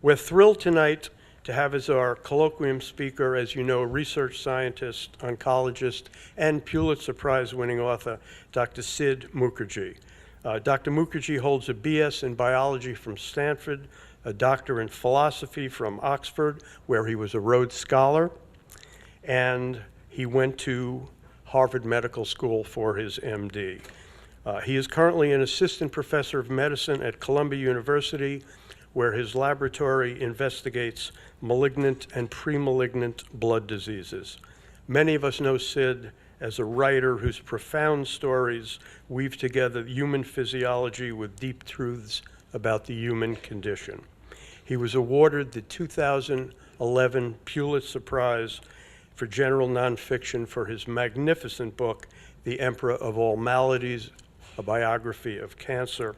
We're thrilled tonight to have as our colloquium speaker, as you know, research scientist, oncologist, and Pulitzer Prize-winning author, Dr. Sid Mukherjee. Dr. Mukherjee holds a BS in biology from Stanford, a doctor in philosophy from Oxford, where he was a Rhodes Scholar, and he went to Harvard Medical School for his MD. He is currently an assistant professor of medicine at Columbia University, where his laboratory investigates malignant and pre-malignant blood diseases. Many of us know Sid as a writer whose profound stories weave together human physiology with deep truths about the human condition. He was awarded the 2011 Pulitzer Prize for general nonfiction for his magnificent book, The Emperor of All Maladies, a biography of cancer.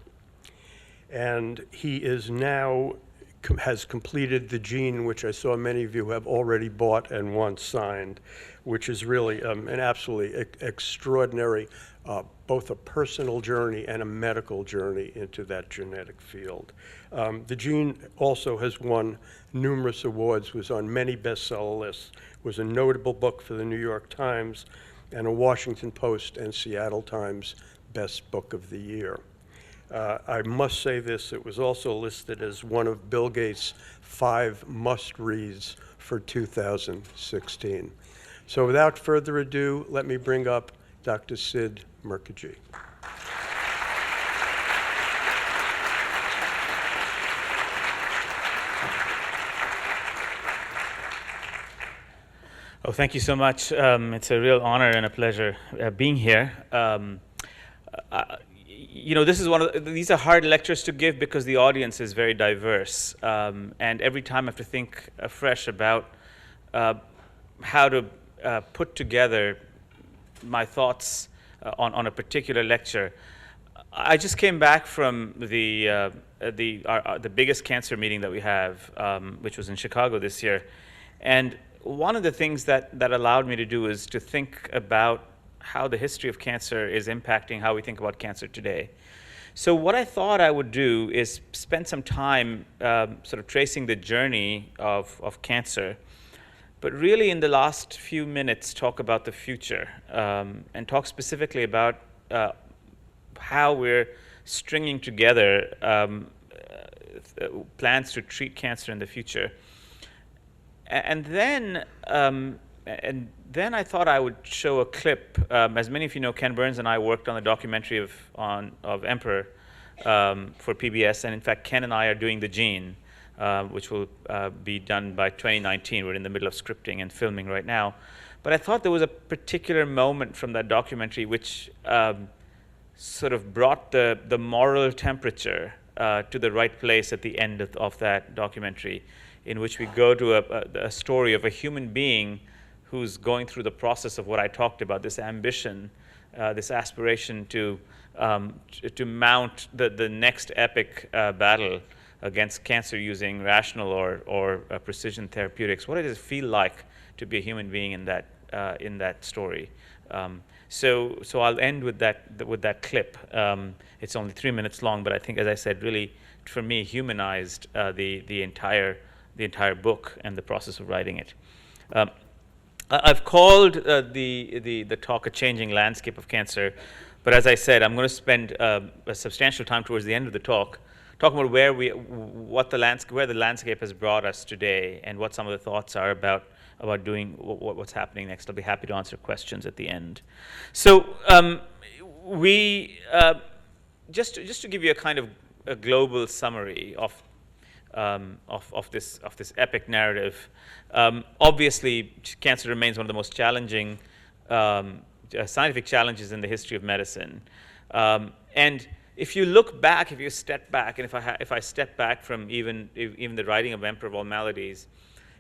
And he is now, has completed the Gene, which I saw many of you have already bought and once signed, which is really an absolutely extraordinary, both a personal journey and a medical journey into that genetic field. The Gene also has won numerous awards, was on many bestseller lists, was a notable book for the New York Times and a Washington Post and Seattle Times Best Book of the Year. I must say this, it was also listed as one of Bill Gates' 5 must-reads for 2016. So without further ado, let me bring up Dr. Sid Mukherjee. Oh, thank you so much. It's a real honor and a pleasure being here. You know, this is these are hard lectures to give because the audience is very diverse, and every time I have to think afresh about how to put together my thoughts on a particular lecture. I just came back from the biggest cancer meeting that we have, which was in Chicago this year, and one of the things that allowed me to do is to think about how the history of cancer is impacting how we think about cancer today. So what I thought I would do is spend some time sort of tracing the journey of cancer, but really in the last few minutes talk about the future and talk specifically about how we're stringing together plans to treat cancer in the future. And then I thought I would show a clip. As many of you know, Ken Burns and I worked on the documentary of Emperor for PBS, and in fact, Ken and I are doing the Gene, which will be done by 2019. We're in the middle of scripting and filming right now. But I thought there was a particular moment from that documentary which sort of brought the moral temperature to the right place at the end of that documentary, in which we go to a story of a human being who's going through the process of what I talked about, this ambition, this aspiration to mount the next epic battle against cancer using rational or precision therapeutics. What does it feel like to be a human being in that story? So I'll end with that clip. It's only 3 minutes long, but I think, as I said, really for me humanized the entire book and the process of writing it. I've called the talk A Changing Landscape of Cancer, but as I said, I'm going to spend a substantial time towards the end of the talk talking about where the landscape has brought us today and what some of the thoughts are about doing what's happening next. I'll be happy to answer questions at the end. So just to give you a kind of a global summary of this epic narrative. Obviously, cancer remains one of the most challenging scientific challenges in the history of medicine. And if you look back, if you step back, and if I step back from even the writing of Emperor of All Maladies,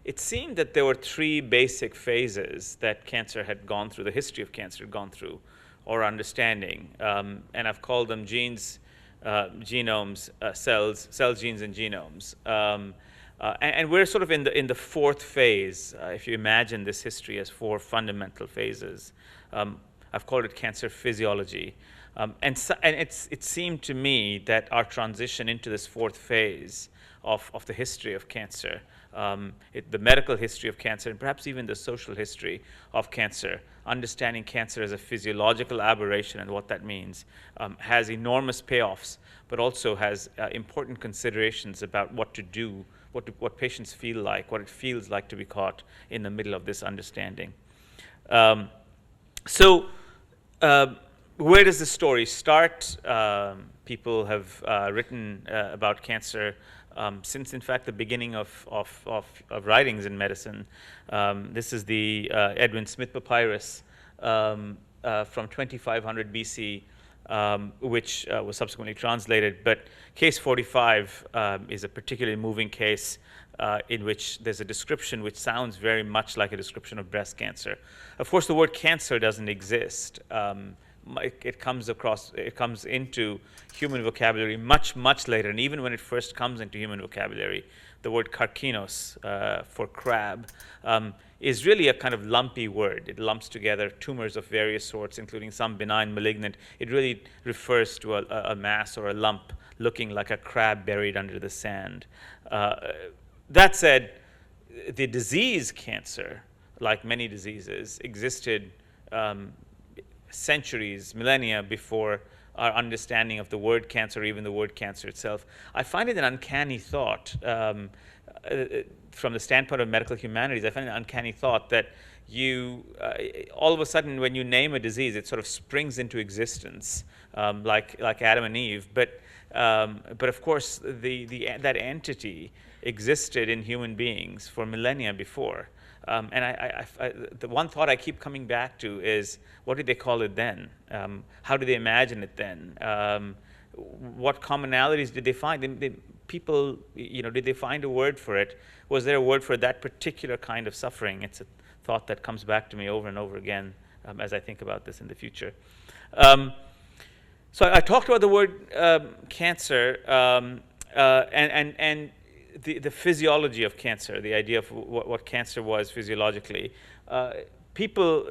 it seemed that there were 3 basic phases that cancer had gone through, the history of cancer had gone through, or understanding. And I've called them genes, genomes, cells, genes, and genomes. And we're sort of in the 4th phase, if you imagine this history as 4 fundamental phases. I've called it cancer physiology. And it seemed to me that our transition into this fourth phase of the history of cancer, the medical history of cancer, and perhaps even the social history of cancer, understanding cancer as a physiological aberration and what that means, has enormous payoffs, but also has important considerations about what to do, what patients feel like, what it feels like to be caught in the middle of this understanding. So where does the story start? People have written about cancer since, in fact, the beginning of writings in medicine. This is the Edwin Smith Papyrus from 2500 BC, which was subsequently translated. But case 45 is a particularly moving case in which there's a description which sounds very much like a description of breast cancer. Of course, the word cancer doesn't exist. It comes into human vocabulary much, much later. And even when it first comes into human vocabulary, the word karkinos for crab is really a kind of lumpy word. It lumps together tumors of various sorts, including some benign, malignant. It really refers to a mass or a lump looking like a crab buried under the sand. That said, the disease cancer, like many diseases, existed centuries, millennia before our understanding of the word cancer, or even the word cancer itself. I find it an uncanny thought, from the standpoint of medical humanities, I find it an uncanny thought that you, all of a sudden, when you name a disease, it sort of springs into existence, like Adam and Eve. But of course, that entity existed in human beings for millennia before. And the one thought I keep coming back to is, what did they call it then? How did they imagine it then? What commonalities did they find? People, did they find a word for it? Was there a word for that particular kind of suffering? It's a thought that comes back to me over and over again as I think about this in the future. So I talked about the word cancer and the physiology of cancer, the idea of what cancer was physiologically. People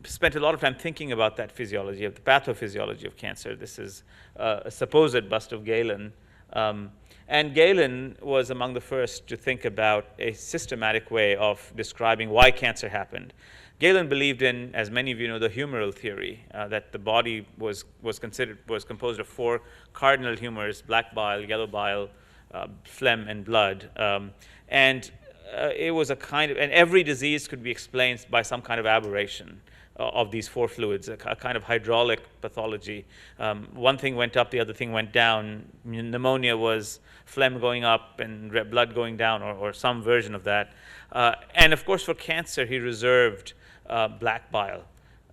spent a lot of time thinking about that physiology, of the pathophysiology of cancer. This is a supposed bust of Galen. And Galen was among the first to think about a systematic way of describing why cancer happened. Galen believed in, as many of you know, the humoral theory, that the body was composed of four cardinal humors: black bile, yellow bile, phlegm, and blood. It was a kind of, and every disease could be explained by some kind of aberration of these four fluids, a kind of hydraulic pathology. One thing went up, the other thing went down. Pneumonia was phlegm going up and blood going down, or some version of that. And of course, for cancer, he reserved black bile.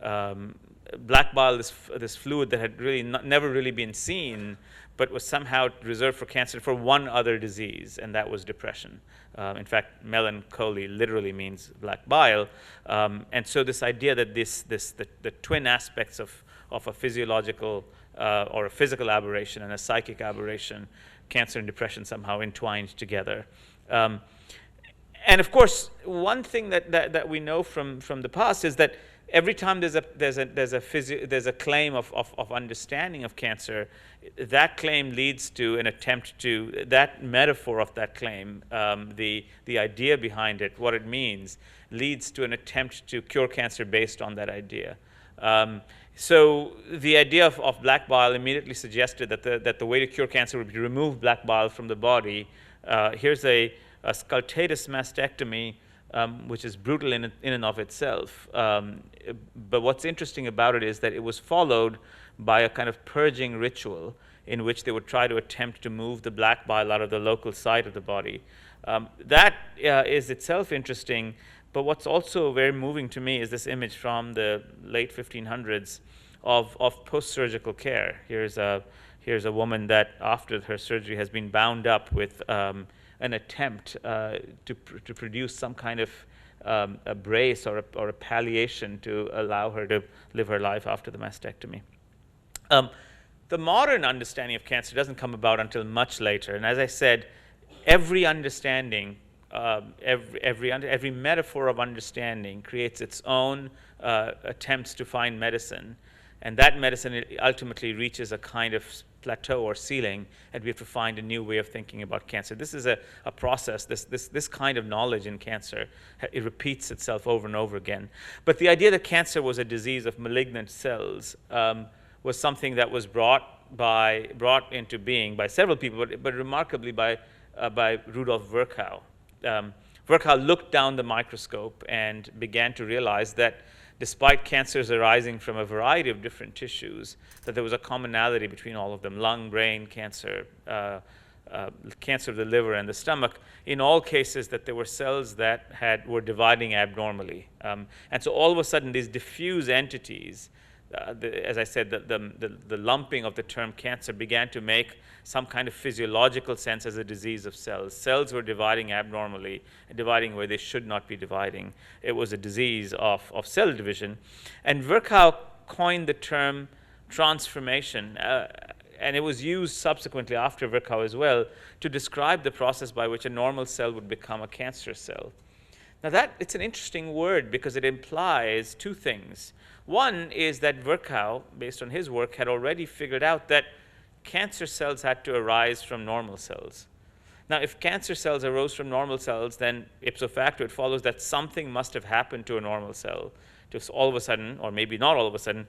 Black bile, this fluid that had really never really been seen, but was somehow reserved for cancer for one other disease, and that was depression. In fact, melancholy literally means black bile. And so this idea that the twin aspects of a physiological or a physical aberration and a psychic aberration, cancer and depression, somehow entwined together. And of course, one thing that we know from the past is that every time there's a claim of understanding of cancer, that claim leads to an attempt to, that metaphor of that claim, the idea behind it, what it means, leads to an attempt to cure cancer based on that idea. So the idea of black bile immediately suggested that the way to cure cancer would be to remove black bile from the body. Here's a scaltatus mastectomy, which is brutal in and of itself. But what's interesting about it is that it was followed by a kind of purging ritual in which they would try to attempt to move the black bile out of the local site of the body. That is itself interesting, but what's also very moving to me is this image from the late 1500s of post-surgical care. Here's a woman that after her surgery has been bound up with an attempt to produce some kind of a brace or a palliation to allow her to live her life after the mastectomy. The modern understanding of cancer doesn't come about until much later, and as I said, every understanding, every metaphor of understanding creates its own attempts to find medicine. And that medicine ultimately reaches a kind of plateau or ceiling, and we have to find a new way of thinking about cancer. This is a process. This kind of knowledge in cancer, it repeats itself over and over again. But the idea that cancer was a disease of malignant cells was something that was brought into being by several people, but remarkably by Rudolf Virchow. Virchow looked down the microscope and began to realize that despite cancers arising from a variety of different tissues, that there was a commonality between all of them: lung, brain cancer, cancer of the liver and the stomach. In all cases, that there were cells that were dividing abnormally. And so all of a sudden, these diffuse entities, as I said, the lumping of the term cancer began to make some kind of physiological sense as a disease of cells. Cells were dividing abnormally, dividing where they should not be dividing. It was a disease of cell division. And Virchow coined the term transformation, and it was used subsequently after Virchow as well to describe the process by which a normal cell would become a cancer cell. Now it's an interesting word because it implies two things. One is that Virchow, based on his work, had already figured out that cancer cells had to arise from normal cells. Now, if cancer cells arose from normal cells, then ipso facto it follows that something must have happened to a normal cell to all of a sudden, or maybe not all of a sudden,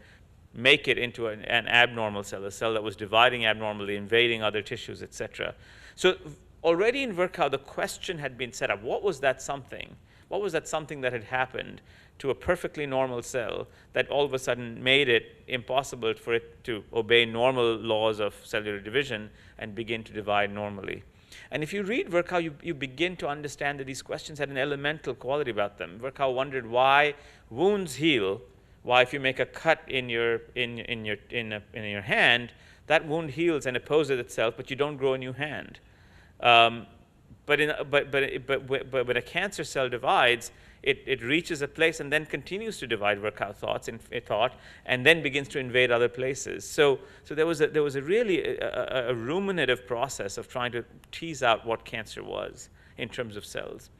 make it into an abnormal cell, a cell that was dividing abnormally, invading other tissues, etc. So already in Virchow, the question had been set up. What was that something? What was that something that had happened to a perfectly normal cell that all of a sudden made it impossible for it to obey normal laws of cellular division and begin to divide normally? And if you read Virchow, you begin to understand that these questions had an elemental quality about them. Virchow wondered why wounds heal, why if you make a cut in your hand, that wound heals and opposes itself, but you don't grow a new hand. But when a cancer cell divides, it reaches a place and then continues to divide, Virchow thought, and then begins to invade other places. So there was a really a ruminative process of trying to tease out what cancer was in terms of cells.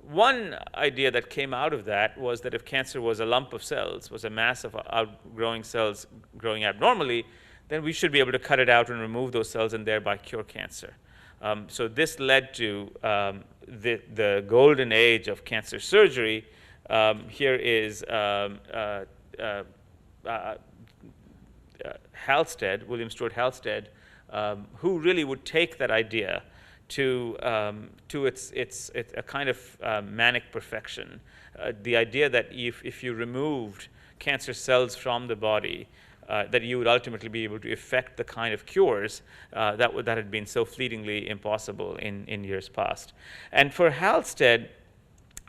One idea that came out of that was that if cancer was a lump of cells, was a mass of outgrowing cells growing abnormally, then we should be able to cut it out and remove those cells and thereby cure cancer. So this led to the golden age of cancer surgery. Here is Halsted, William Stewart Halsted, who really would take that idea to its a kind of manic perfection. The idea that if you removed cancer cells from the body, that you would ultimately be able to effect the kind of cures that had been so fleetingly impossible in years past. And for Halsted,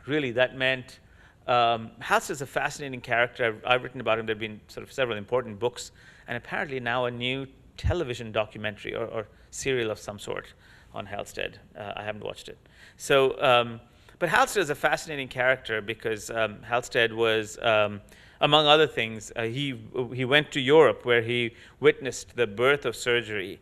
really that meant, Halsted's a fascinating character. I've written about him. There have been sort of several important books, and apparently now a new television documentary or serial of some sort on Halsted. I haven't watched it. So, but Halsted is a fascinating character because Halsted was, among other things, he went to Europe where he witnessed the birth of surgery.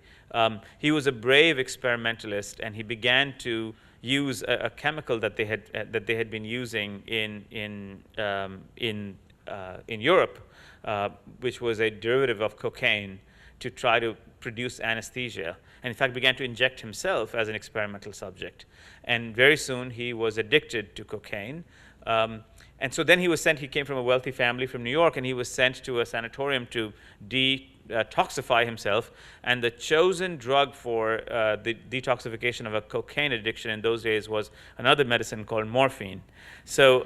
He was a brave experimentalist, and he began to use a chemical that they had been using in Europe, which was a derivative of cocaine, to try to produce anesthesia, and in fact began to inject himself as an experimental subject. And very soon he was addicted to cocaine. And so then he came from a wealthy family from New York, and he was sent to a sanatorium to detoxify himself. And the chosen drug for the detoxification of a cocaine addiction in those days was another medicine called morphine. So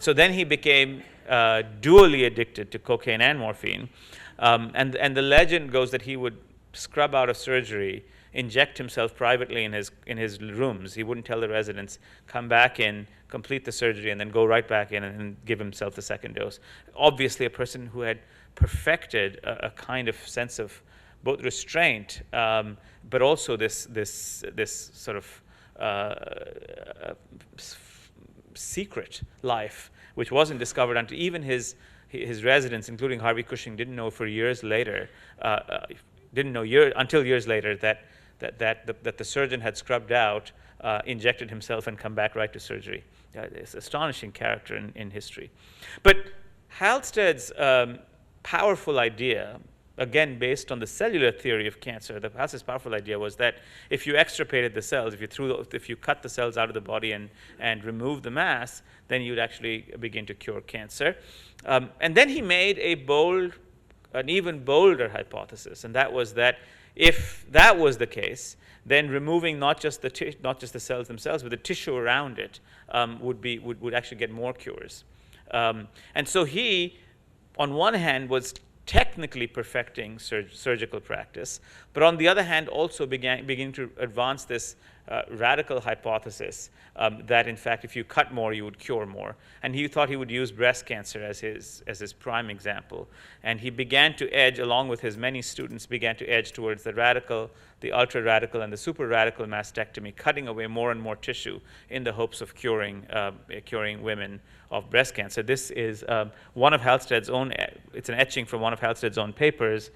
then he became dually addicted to cocaine and morphine. And the legend goes that he would scrub out of surgery, inject himself privately in his rooms. He wouldn't tell the residents, come back in, complete the surgery, and then go right back in and give himself the second dose. Obviously a person who had perfected a kind of sense of both restraint, but also this sort of secret life, which wasn't discovered until even his residents, including Harvey Cushing, didn't know for years later, until years later that the surgeon had scrubbed out, injected himself, and come back right to surgery. It's an astonishing character in history. But Halsted's powerful idea, again based on the cellular theory of cancer. Perhaps this powerful idea was that if you extirpated the cells, if you cut the cells out of the body and remove the mass, then you'd actually begin to cure cancer. And then he made an even bolder hypothesis, and that was that if that was the case, then removing not just the cells themselves, but the tissue around it would actually get more cures. And so he, on one hand, was technically perfecting surgical practice, but on the other hand, also beginning to advance this radical hypothesis that, in fact, if you cut more, you would cure more. And he thought he would use breast cancer as his prime example. And he began to edge, along with his many students, began to edge towards the radical, the ultra-radical, and the super-radical mastectomy, cutting away more and more tissue in the hopes of curing women of breast cancer. This is one of Halstead's own, it's an etching from one of Halstead's own papers.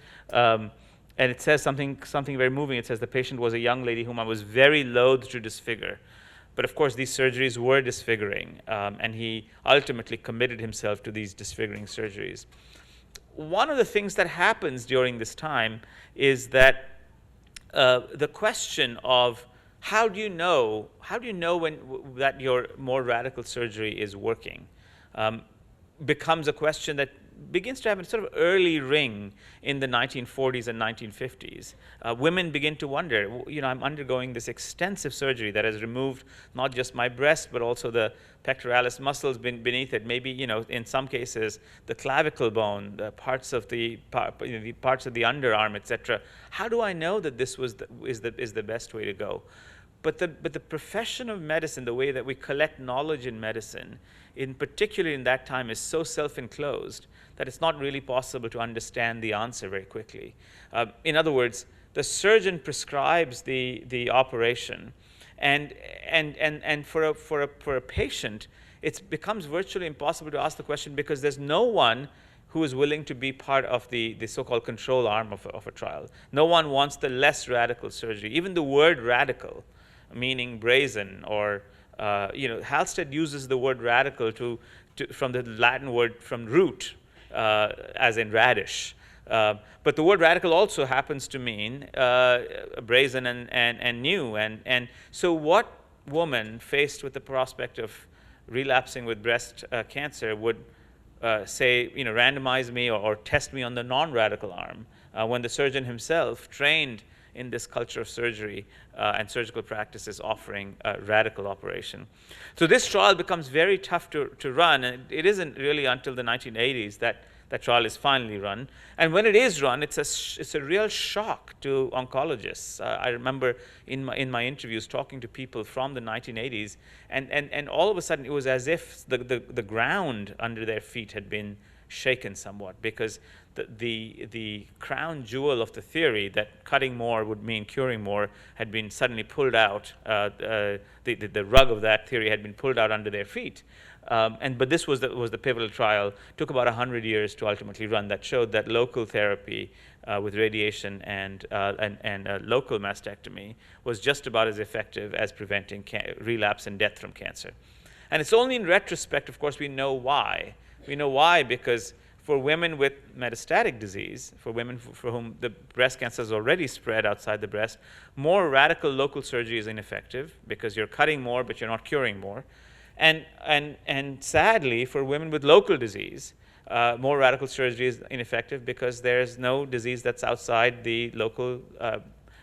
And it says something very moving. It says, the patient was a young lady whom I was very loath to disfigure. But of course, these surgeries were disfiguring, and he ultimately committed himself to these disfiguring surgeries. One of the things that happens during this time is that the question of how do you know that your more radical surgery is working becomes a question that begins to have a sort of early ring in the 1940s and 1950s. Women begin to wonder, I'm undergoing this extensive surgery that has removed not just my breast, but also the pectoralis muscles beneath it. Maybe, in some cases, the clavicle bone, the parts of the underarm, etc. How do I know that this is the best way to go? But the profession of medicine, the way that we collect knowledge in medicine, in particular in that time, is so self-enclosed that it's not really possible to understand the answer very quickly. In other words, the surgeon prescribes the operation, and for a patient, it becomes virtually impossible to ask the question because there's no one who is willing to be part of the so-called control arm of a trial. No one wants the less radical surgery. Even the word radical, meaning brazen, or Halstead uses the word radical from the Latin word from root, as in radish. But the word radical also happens to mean brazen and new. And so what woman faced with the prospect of relapsing with breast cancer would say, randomize me or test me on the non-radical arm, when the surgeon himself, trained in this culture of surgery and surgical practices, offering a radical operation. So this trial becomes very tough to run, and it isn't really until the 1980s that that trial is finally run. And when it is run, it's a real shock to oncologists. I remember in my interviews talking to people from the 1980s, and all of a sudden it was as if the ground under their feet had been shaken somewhat, because the crown jewel of the theory that cutting more would mean curing more had been suddenly pulled out. The rug of that theory had been pulled out under their feet. But this was the pivotal trial. Took about 100 years to ultimately run, that showed that local therapy with radiation and local mastectomy was just about as effective as preventing relapse and death from cancer. And it's only in retrospect, of course, we know why. We know why because for women with metastatic disease, for women for whom the breast cancer is already spread outside the breast, more radical local surgery is ineffective because you're cutting more but you're not curing more. And sadly, for women with local disease, more radical surgery is ineffective because there's no disease that's outside the local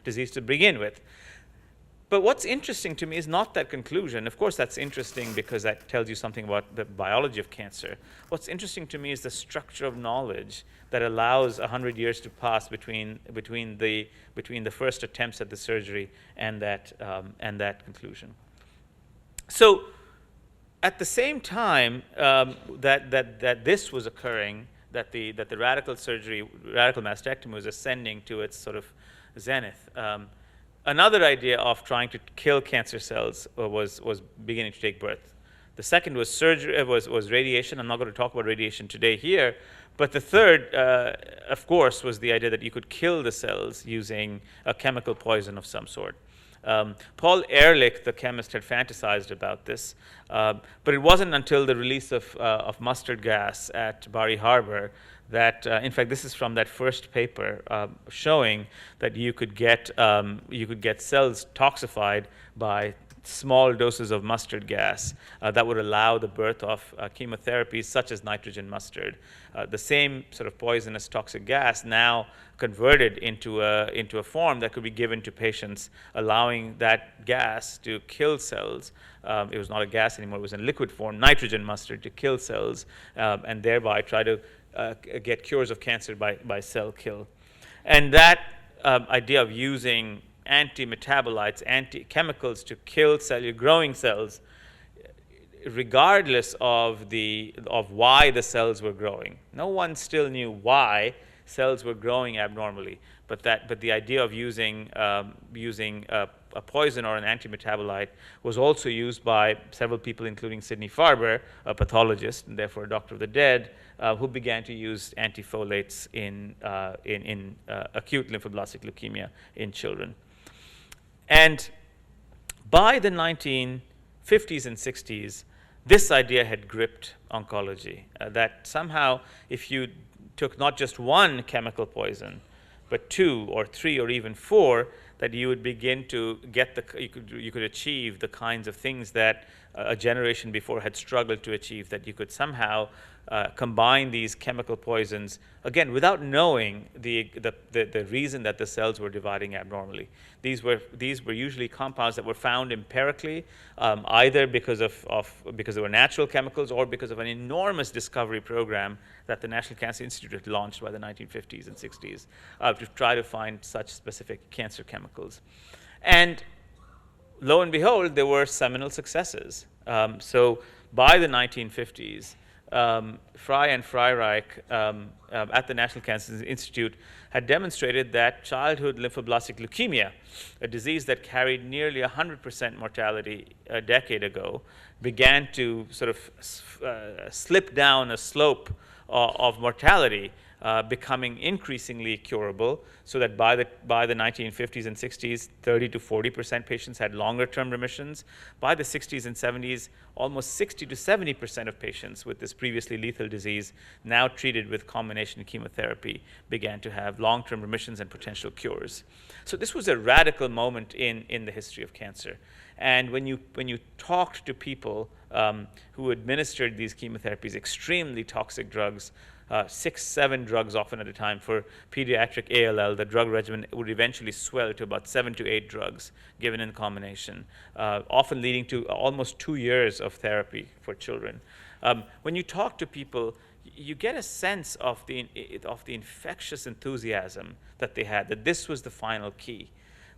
disease to begin with. But what's interesting to me is not that conclusion. Of course, that's interesting because that tells you something about the biology of cancer. What's interesting to me is the structure of knowledge that allows 100 years to pass between the first attempts at the surgery and that conclusion. So, at the same time that this was occurring, that the radical surgery, radical mastectomy was ascending to its sort of zenith, another idea of trying to kill cancer cells was beginning to take birth. The second was surgery, was radiation. I'm not going to talk about radiation today here, but the third, of course, was the idea that you could kill the cells using a chemical poison of some sort. Paul Ehrlich, the chemist, had fantasized about this, but it wasn't until the release of mustard gas at Bari Harbor that, in fact, this is from that first paper showing that you could get cells toxified by small doses of mustard gas that would allow the birth of chemotherapies such as nitrogen mustard. The same sort of poisonous toxic gas now converted into a form that could be given to patients, allowing that gas to kill cells. It was not a gas anymore, it was in liquid form, nitrogen mustard, to kill cells and thereby try to get cures of cancer by cell kill. And that idea of using anti-metabolites, anti-chemicals to kill growing cells, regardless of why the cells were growing. No one still knew why cells were growing abnormally, but the idea of using a poison or an anti-metabolite was also used by several people, including Sidney Farber, a pathologist and therefore a doctor of the dead, who began to use antifolates in acute lymphoblastic leukemia in children. And by the 1950s and 60s, this idea had gripped oncology, that somehow if you took not just one chemical poison, but 2 or 3 or even 4, that you would begin to get you could achieve the kinds of things that a generation before had struggled to achieve, that you could somehow combine these chemical poisons, again, without knowing the reason that the cells were dividing abnormally. These were usually compounds that were found empirically, either because they were natural chemicals or because of an enormous discovery program that the National Cancer Institute had launched by the 1950s and 60s to try to find such specific cancer chemicals. And lo and behold, there were seminal successes. So by the 1950s, Fry and Freireich at the National Cancer Institute had demonstrated that childhood lymphoblastic leukemia, a disease that carried nearly 100% mortality a decade ago, began to sort of slip down a slope of mortality, becoming increasingly curable, so that by the 1950s and 60s, 30 to 40% patients had longer-term remissions. By the 60s and 70s, almost 60 to 70% of patients with this previously lethal disease, now treated with combination chemotherapy, began to have long-term remissions and potential cures. So this was a radical moment in the history of cancer. And when you talked to people who administered these chemotherapies, extremely toxic drugs, 6, 7 drugs often at a time. For pediatric ALL, the drug regimen would eventually swell to about 7 to 8 drugs given in combination, often leading to almost 2 years of therapy for children. When you talk to people, you get a sense of the infectious enthusiasm that they had, that this was the final key,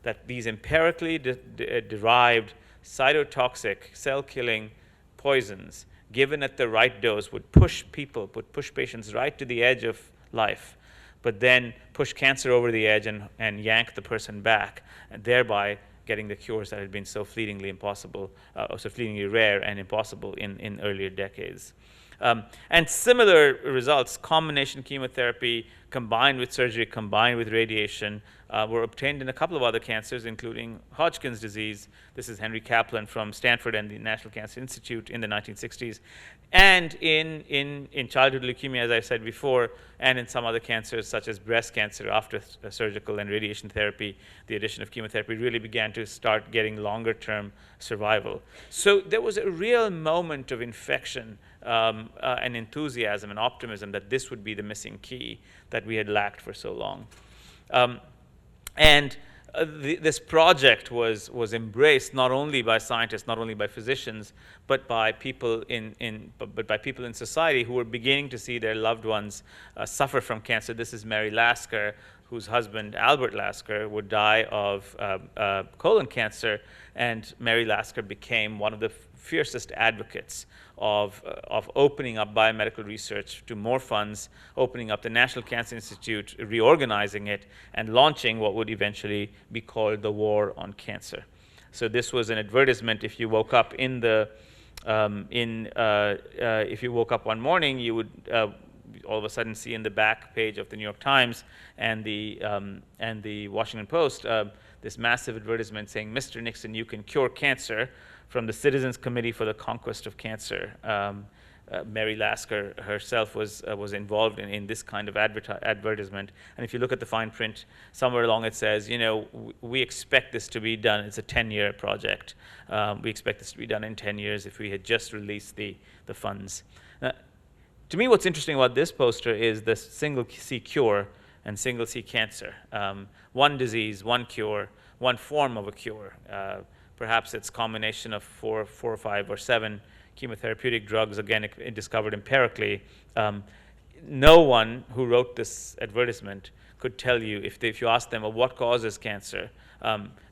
that these empirically derived cytotoxic, cell-killing poisons given at the right dose would push patients right to the edge of life, but then push cancer over the edge and yank the person back, and thereby getting the cures that had been so fleetingly impossible, or so fleetingly rare and impossible in earlier decades. And similar results, combination chemotherapy combined with surgery, combined with radiation, were obtained in a couple of other cancers, including Hodgkin's disease. This is Henry Kaplan from Stanford and the National Cancer Institute in the 1960s. And in childhood leukemia, as I said before, and in some other cancers, such as breast cancer, after surgical and radiation therapy, the addition of chemotherapy really began to start getting longer-term survival. So there was a real moment of infection and enthusiasm and optimism that this would be the missing key that we had lacked for so long. This project was embraced not only by scientists, not only by physicians, but by people in society who were beginning to see their loved ones suffer from cancer. This is Mary Lasker, whose husband, Albert Lasker, would die of colon cancer, and Mary Lasker became one of the fiercest advocates of opening up biomedical research to more funds, opening up the National Cancer Institute, reorganizing it, and launching what would eventually be called the War on Cancer. So this was an advertisement. If you woke up if you woke up one morning, you would all of a sudden see in the back page of the New York Times and the Washington Post this massive advertisement saying, "Mr. Nixon, you can cure cancer," from the Citizens Committee for the Conquest of Cancer. Mary Lasker herself was involved in this kind of advertisement. And if you look at the fine print, somewhere along it says, we expect this to be done. It's a 10-year project. We expect this to be done in 10 years if we had just released the funds. To me, what's interesting about this poster is the single C cure and single C cancer. One disease, one cure, one form of a cure. Perhaps it's a combination of four or five or seven chemotherapeutic drugs, again, discovered empirically. No one who wrote this advertisement could tell you, if you asked them, well, what causes cancer,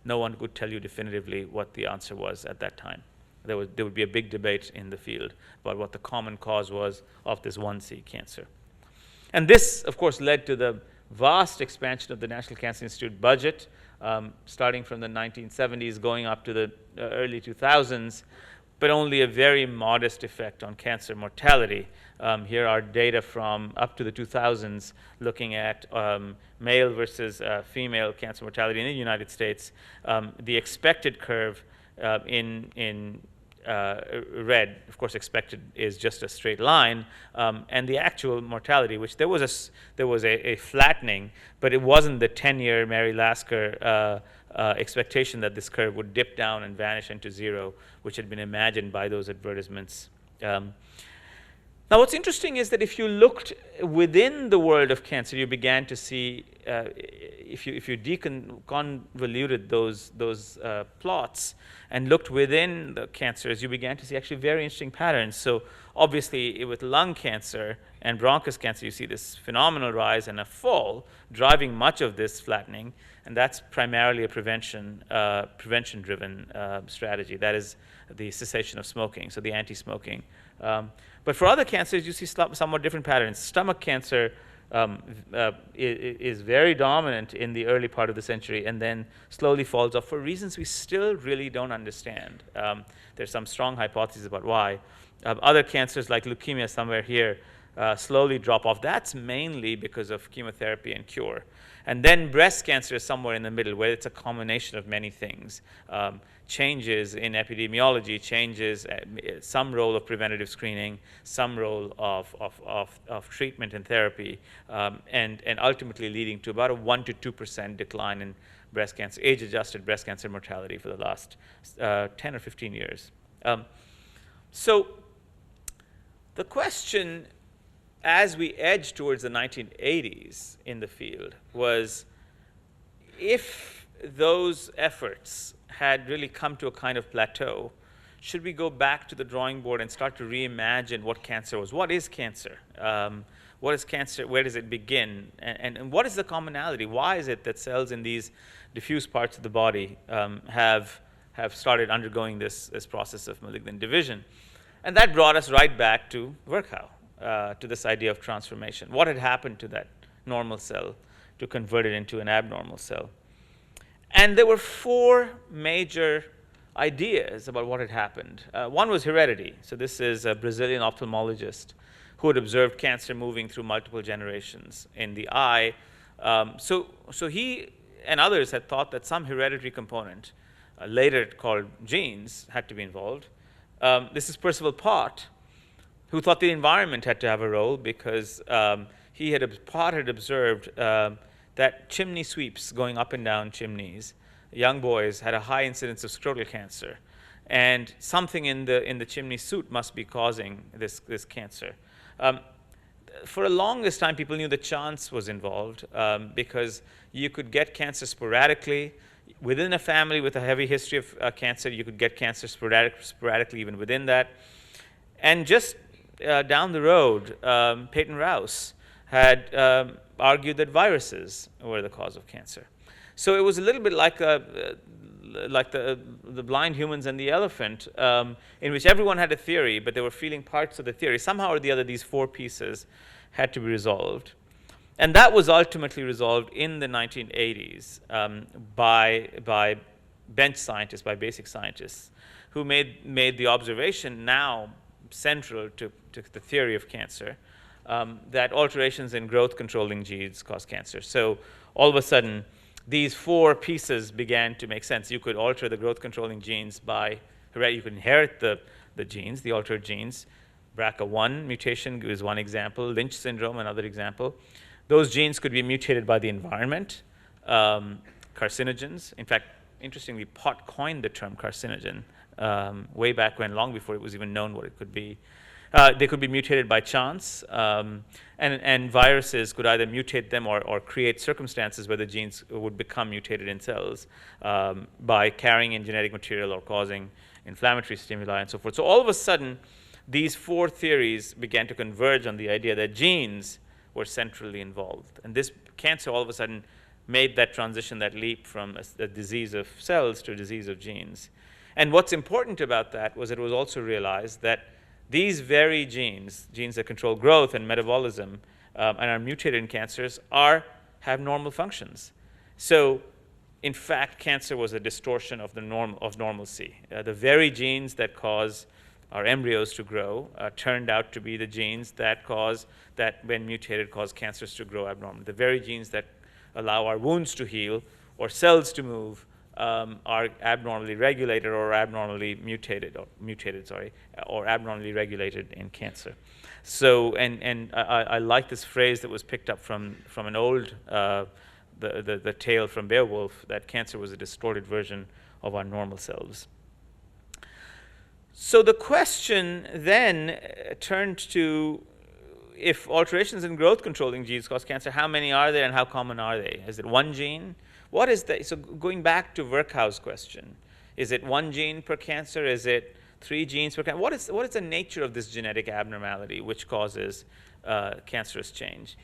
no one could tell you definitively what the answer was at that time. There would be a big debate in the field about what the common cause was of this 1C cancer. And this, of course, led to the vast expansion of the National Cancer Institute budget, starting from the 1970s, going up to the early 2000s, but only a very modest effect on cancer mortality. Here are data from up to the 2000s looking at male versus female cancer mortality in the United States. The expected curve in red, of course, expected is just a straight line, and the actual mortality, which there was a flattening, but it wasn't the 10-year Mary Lasker expectation that this curve would dip down and vanish into zero, which had been imagined by those advertisements. Now, what's interesting is that if you looked within the world of cancer, you began to see, if you deconvoluted those plots and looked within the cancers, you began to see actually very interesting patterns. So obviously, with lung cancer and bronchus cancer, you see this phenomenal rise and a fall, driving much of this flattening, and that's primarily a prevention-driven strategy. That is the cessation of smoking, so the anti-smoking. But for other cancers, you see somewhat different patterns. Stomach cancer is very dominant in the early part of the century and then slowly falls off for reasons we still really don't understand. There's some strong hypotheses about why. Other cancers like leukemia, somewhere here, slowly drop off. That's mainly because of chemotherapy and cure. And then breast cancer is somewhere in the middle, where it's a combination of many things. Changes in epidemiology, changes, some role of preventative screening, some role of treatment and therapy, and ultimately leading to about a 1 to 2% decline in breast cancer, age-adjusted breast cancer mortality for the last 10 or 15 years. So the question, as we edge towards the 1980s in the field, was if those efforts had really come to a kind of plateau, should we go back to the drawing board and start to reimagine what cancer was? What is cancer? What is cancer? Where does it begin? And what is the commonality? Why is it that cells in these diffuse parts of the body have started undergoing this process of malignant division? And that brought us right back to Virchow. To this idea of transformation. What had happened to that normal cell to convert it into an abnormal cell? And there were four major ideas about what had happened. One was heredity. So this is a Brazilian ophthalmologist who had observed cancer moving through multiple generations in the eye. So he and others had thought that some hereditary component, later called genes, had to be involved. This is Percival Pott, who thought the environment had to have a role because Pott had observed that chimney sweeps going up and down chimneys, young boys had a high incidence of scrotal cancer, and something in the chimney soot must be causing this cancer. For the longest time, people knew the chance was involved because you could get cancer sporadically. Within a family with a heavy history of cancer, you could get cancer sporadically even within that. And just down the road, Peyton Rouse had argued that viruses were the cause of cancer. So it was a little bit like the blind humans and the elephant, in which everyone had a theory, but they were feeling parts of the theory. Somehow or the other, these four pieces had to be resolved. And that was ultimately resolved in the 1980s by bench scientists, by basic scientists, who made the observation, now central to the theory of cancer, that alterations in growth controlling genes cause cancer. So all of a sudden, these 4 pieces began to make sense. You could alter the growth controlling genes by, you could inherit the genes, the altered genes. BRCA1 mutation is one example, Lynch syndrome, another example. Those genes could be mutated by the environment, carcinogens. In fact, interestingly, Pot coined the term carcinogen way back when, long before it was even known what it could be. They could be mutated by chance, and viruses could either mutate them or create circumstances where the genes would become mutated in cells by carrying in genetic material or causing inflammatory stimuli and so forth. So all of a sudden, these 4 theories began to converge on the idea that genes were centrally involved. And this cancer all of a sudden made that transition, that leap from a disease of cells to a disease of genes. And what's important about that was it was also realized that these very genes that control growth and metabolism and are mutated in cancers, have normal functions. So, in fact, cancer was a distortion of normalcy. The very genes that cause our embryos to grow turned out to be the genes that when mutated, cause cancers to grow abnormally. The very genes that allow our wounds to heal or cells to move are abnormally regulated or abnormally or abnormally regulated in cancer. So, and I like this phrase that was picked up from an old the tale from Beowulf, that cancer was a distorted version of our normal selves. So the question then turned to, if alterations in growth controlling genes cause cancer, how many are there and how common are they? Is it one gene? What is the, so going back to Virchow's question, is it one gene per cancer? Is it 3 genes per cancer? What is the nature of this genetic abnormality which causes cancerous change?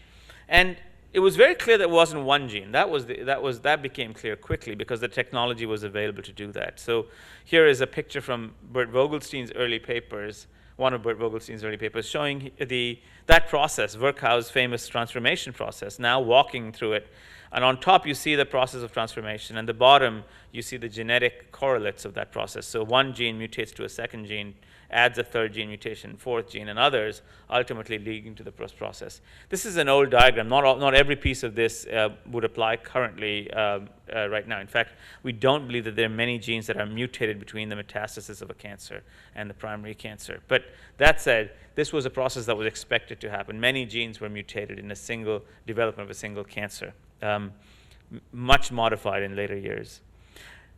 And it was very clear that it wasn't one gene. That became clear quickly because the technology was available to do that. So here is a picture from Bert Vogelstein's early papers, one of Bert Vogelstein's early papers, showing that process, Virchow's famous transformation process, now walking through it. And on top, you see the process of transformation. And the bottom, you see the genetic correlates of that process. So one gene mutates to a second gene, adds a third gene mutation, fourth gene, and others, ultimately leading to the process. This is an old diagram. Not every piece of this would apply currently right now. In fact, we don't believe that there are many genes that are mutated between the metastasis of a cancer and the primary cancer. But that said, this was a process that was expected to happen. Many genes were mutated in a single development of a single cancer. Much modified in later years.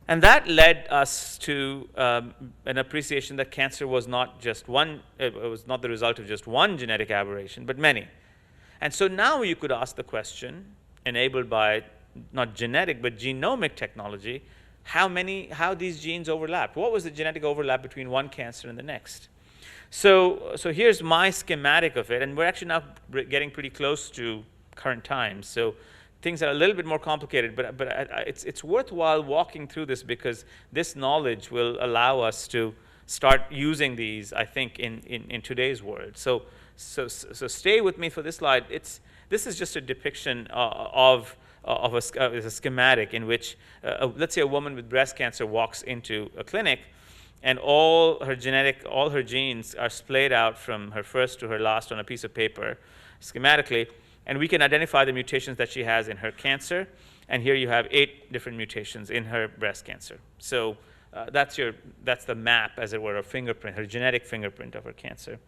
And that led us to an appreciation that cancer was not just one, it was not the result of just one genetic aberration, but many. And so now you could ask the question, enabled by not genetic, but genomic technology, how these genes overlapped. What was the genetic overlap between one cancer and the next? So here's my schematic of it, and we're actually now getting pretty close to current times. So things are a little bit more complicated, but it's worthwhile walking through this because this knowledge will allow us to start using these, I think, in today's world. So stay with me for this slide. This is just a depiction of a schematic in which, let's say, a woman with breast cancer walks into a clinic, and all her genes are splayed out from her first to her last on a piece of paper, schematically. And we can identify the mutations that she has in her cancer. And here you have 8 different mutations in her breast cancer. So that's the map, as it were, a fingerprint, her genetic fingerprint of her cancer.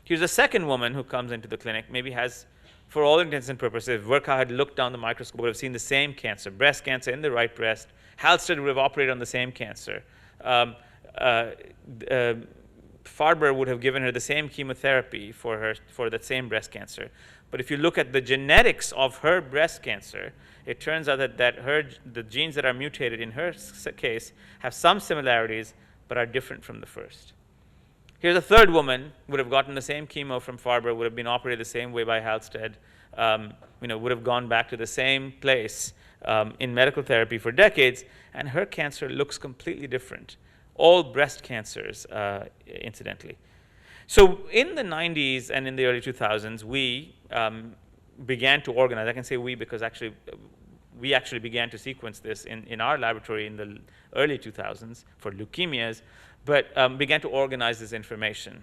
Here's a second woman who comes into the clinic, maybe has, for all intents and purposes, if Virchow had looked down the microscope, would have seen the same cancer, breast cancer in the right breast. Halsted would have operated on the same cancer. Farber would have given her the same chemotherapy for that same breast cancer. But if you look at the genetics of her breast cancer, it turns out that the genes that are mutated in her case have some similarities, but are different from the first. Here's a third woman, would have gotten the same chemo from Farber, would have been operated the same way by Halsted, would have gone back to the same place in medical therapy for decades, and her cancer looks completely different. All breast cancers, incidentally. So in the 90s and in the early 2000s, we began to organize. I can say we because we actually began to sequence this in our laboratory in the early 2000s for leukemias, but began to organize this information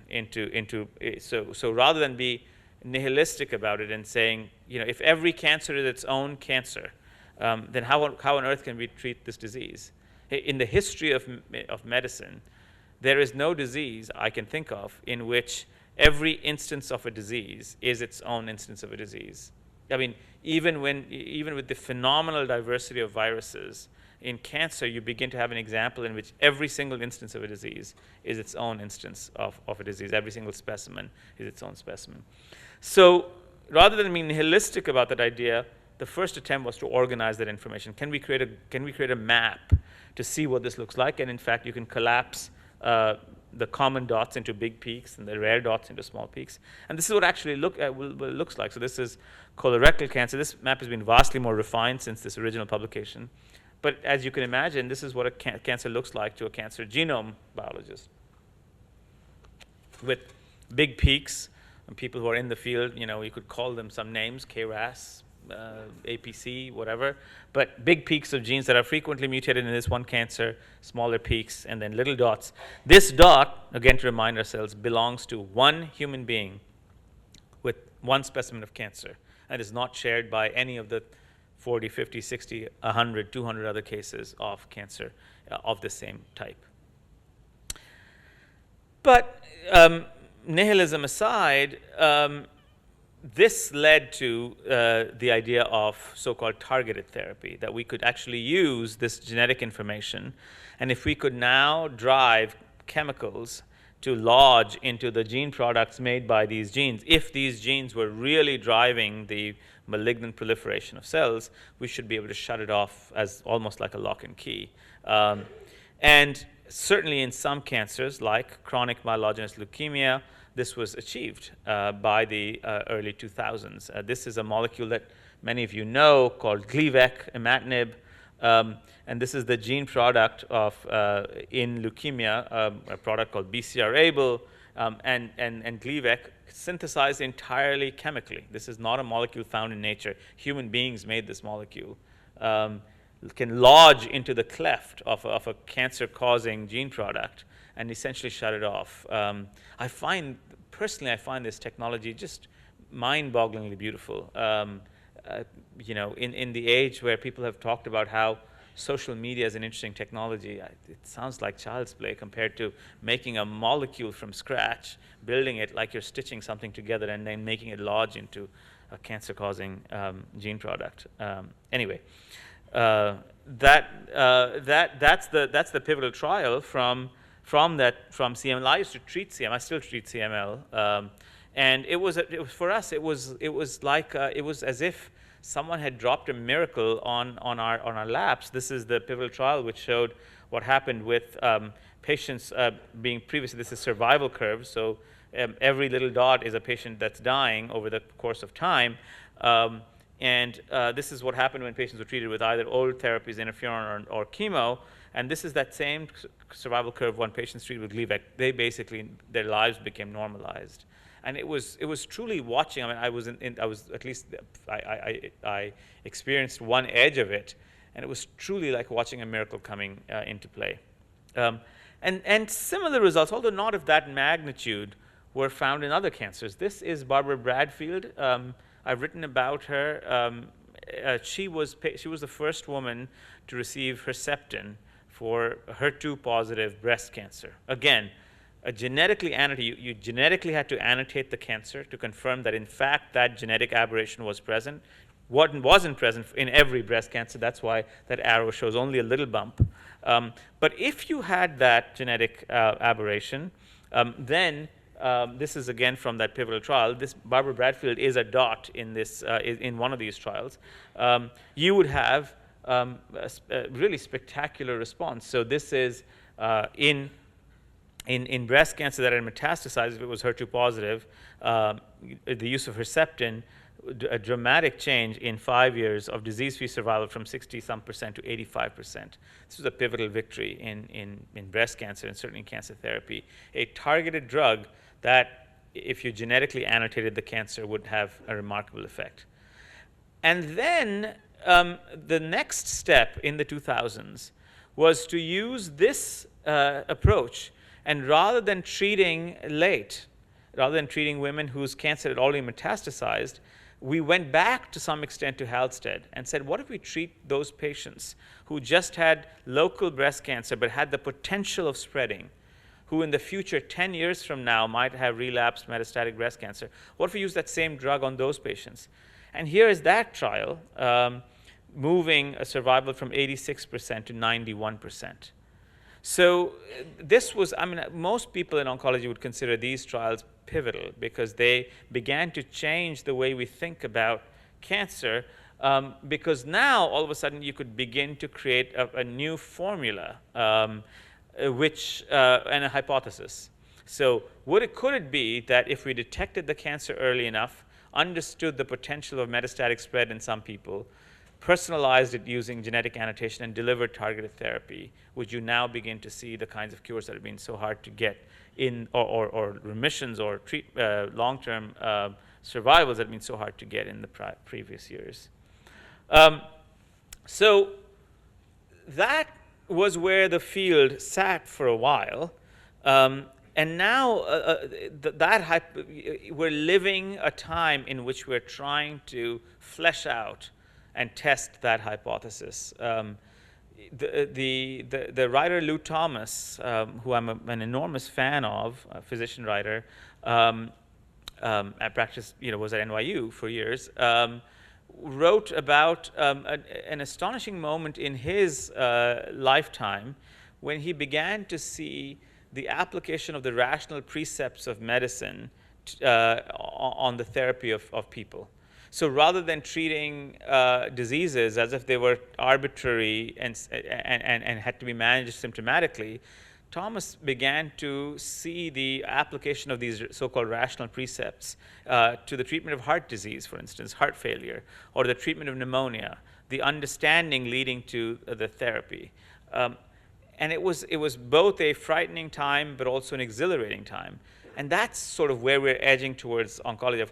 so rather than be nihilistic about it and saying, if every cancer is its own cancer, then how on earth can we treat this disease? In the history of medicine, there is no disease I can think of in which every instance of a disease is its own instance of a disease. I mean, even with the phenomenal diversity of viruses, in cancer, you begin to have an example in which every single instance of a disease is its own instance of a disease. Every single specimen is its own specimen. So rather than being nihilistic about that idea, the first attempt was to organize that information. Can we create a map to see what this looks like? And in fact, you can collapse the common dots into big peaks and the rare dots into small peaks. And this is what actually what it looks like. So this is colorectal cancer. This map has been vastly more refined since this original publication. But as you can imagine, this is what a cancer looks like to a cancer genome biologist, with big peaks. And people who are in the field, you could call them some names, KRAS, APC, whatever, but big peaks of genes that are frequently mutated in this one cancer, smaller peaks, and then little dots. This dot, again to remind ourselves, belongs to one human being with one specimen of cancer, and is not shared by any of the 40, 50, 60, 100, 200 other cases of cancer of the same type. But nihilism aside, this led to the idea of so-called targeted therapy, that we could actually use this genetic information, and if we could now drive chemicals to lodge into the gene products made by these genes, if these genes were really driving the malignant proliferation of cells, we should be able to shut it off as almost like a lock and key. And certainly in some cancers, like chronic myelogenous leukemia, this was achieved by the early 2000s. This is a molecule that many of you know called Gleevec, imatinib, and this is the gene product of in leukemia, a product called BCR-ABL, and Gleevec synthesized entirely chemically. This is not a molecule found in nature. Human beings made this molecule. Can lodge into the cleft of a cancer-causing gene product and essentially shut it off. Personally, I find this technology just mind-bogglingly beautiful. In the age where people have talked about how social media is an interesting technology, it sounds like child's play compared to making a molecule from scratch, building it like you're stitching something together and then making it lodge into a cancer-causing gene product. Anyway, that's the pivotal trial from CML. I used to treat CML. I still treat CML, and it was for us. It was as if someone had dropped a miracle on our laps. This is the pivotal trial which showed what happened with patients being previously. This is survival curve. So every little dot is a patient that's dying over the course of time. And this is what happened when patients were treated with either old therapies, interferon, or chemo. And this is that same survival curve when patients treated with Gleevec. They basically, their lives became normalized. And it was truly watching. I mean, I experienced one edge of it, and it was truly like watching a miracle coming into play. And similar results, although not of that magnitude, were found in other cancers. This is Barbara Bradfield. I've written about her. She was the first woman to receive Herceptin for HER2-positive breast cancer. Again, you genetically had to annotate the cancer to confirm that in fact that genetic aberration was present. What wasn't present in every breast cancer, that's why that arrow shows only a little bump. But if you had that genetic aberration, then this is again from that pivotal trial. This Barbara Bradfield is a dot in this in one of these trials. You would have a really spectacular response. So this is in breast cancer that had metastasized, if it was HER2 positive, the use of Herceptin, a dramatic change in 5 years of disease-free survival from 60-some% to 85%. This was a pivotal victory in breast cancer and certainly in cancer therapy. A targeted drug that, if you genetically annotated the cancer, would have a remarkable effect. And then the next step in the 2000s was to use this approach, and rather than treating women whose cancer had already metastasized, we went back to some extent to Halstead and said, what if we treat those patients who just had local breast cancer but had the potential of spreading, who in the future, 10 years from now, might have relapsed metastatic breast cancer? What if we use that same drug on those patients? And here is that trial moving a survival from 86% to 91%. So this was, I mean, most people in oncology would consider these trials pivotal because they began to change the way we think about cancer, because now all of a sudden you could begin to create a new formula and a hypothesis. So could it be that if we detected the cancer early enough, understood the potential of metastatic spread in some people, personalized it using genetic annotation and delivered targeted therapy, would you now begin to see the kinds of cures that have been so hard to get in, or remissions or long-term survivals that have been so hard to get in the previous years? So that was where the field sat for a while. And now we're living a time in which we're trying to flesh out and test that hypothesis. The writer Lou Thomas, who I'm an enormous fan of, a physician writer, I practiced, was at NYU for years, wrote about an astonishing moment in his lifetime when he began to see the application of the rational precepts of medicine on the therapy of people. So rather than treating diseases as if they were arbitrary and had to be managed symptomatically, Thomas began to see the application of these so-called rational precepts to the treatment of heart disease, for instance, heart failure, or the treatment of pneumonia, the understanding leading to the therapy. And it was both a frightening time, but also an exhilarating time. And that's sort of where we're edging towards oncology.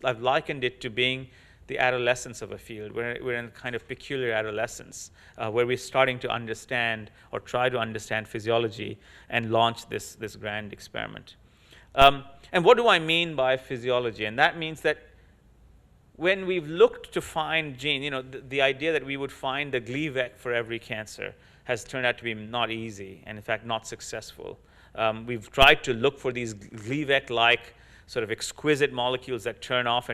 I've likened it to being the adolescence of a field. We're in a kind of peculiar adolescence where we're starting to understand or try to understand physiology and launch this grand experiment. And what do I mean by physiology? And that means that when we've looked to find gene, the idea that we would find the Gleevec for every cancer has turned out to be not easy and, in fact, not successful. We've tried to look for these Gleevec-like sort of exquisite molecules that turn off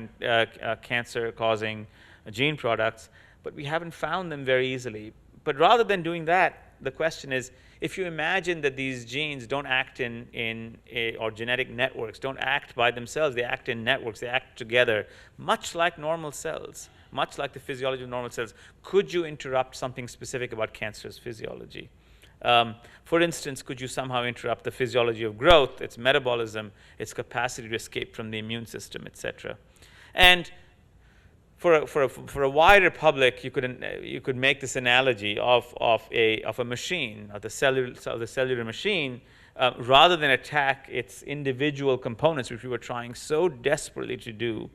cancer-causing gene products, but we haven't found them very easily. But rather than doing that, the question is, if you imagine that these genes don't act or genetic networks don't act by themselves, they act in networks, they act together, much like normal cells, much like the physiology of normal cells, could you interrupt something specific about cancer's physiology? For instance, could you somehow interrupt the physiology of growth, its metabolism, its capacity to escape from the immune system, etc.? And for a wider public, you could make this analogy of a machine, of the cellular machine, rather than attack its individual components, which we were trying so desperately to do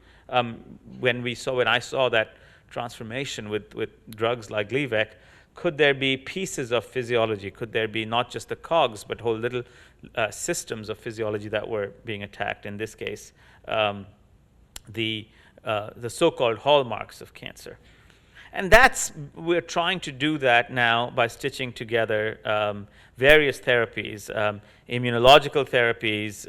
when I saw that transformation with drugs like Gleevec. Could there be pieces of physiology? Could there be not just the cogs, but whole little systems of physiology that were being attacked? In this case, the so-called hallmarks of cancer. And we're trying to do that now by stitching together various therapies, immunological therapies,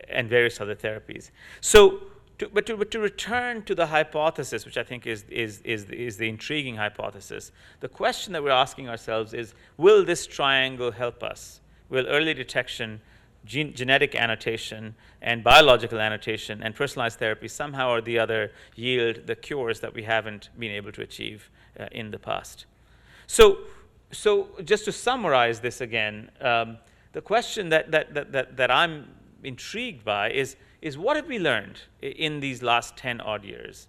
and various other therapies. So, to return to the hypothesis, which I think is the intriguing hypothesis, the question that we're asking ourselves is, will this triangle help us? Will early detection, genetic annotation, and biological annotation, and personalized therapy somehow or the other yield the cures that we haven't been able to achieve in the past? So just to summarize this again, the question that I'm intrigued by is what have we learned in these last 10 odd years?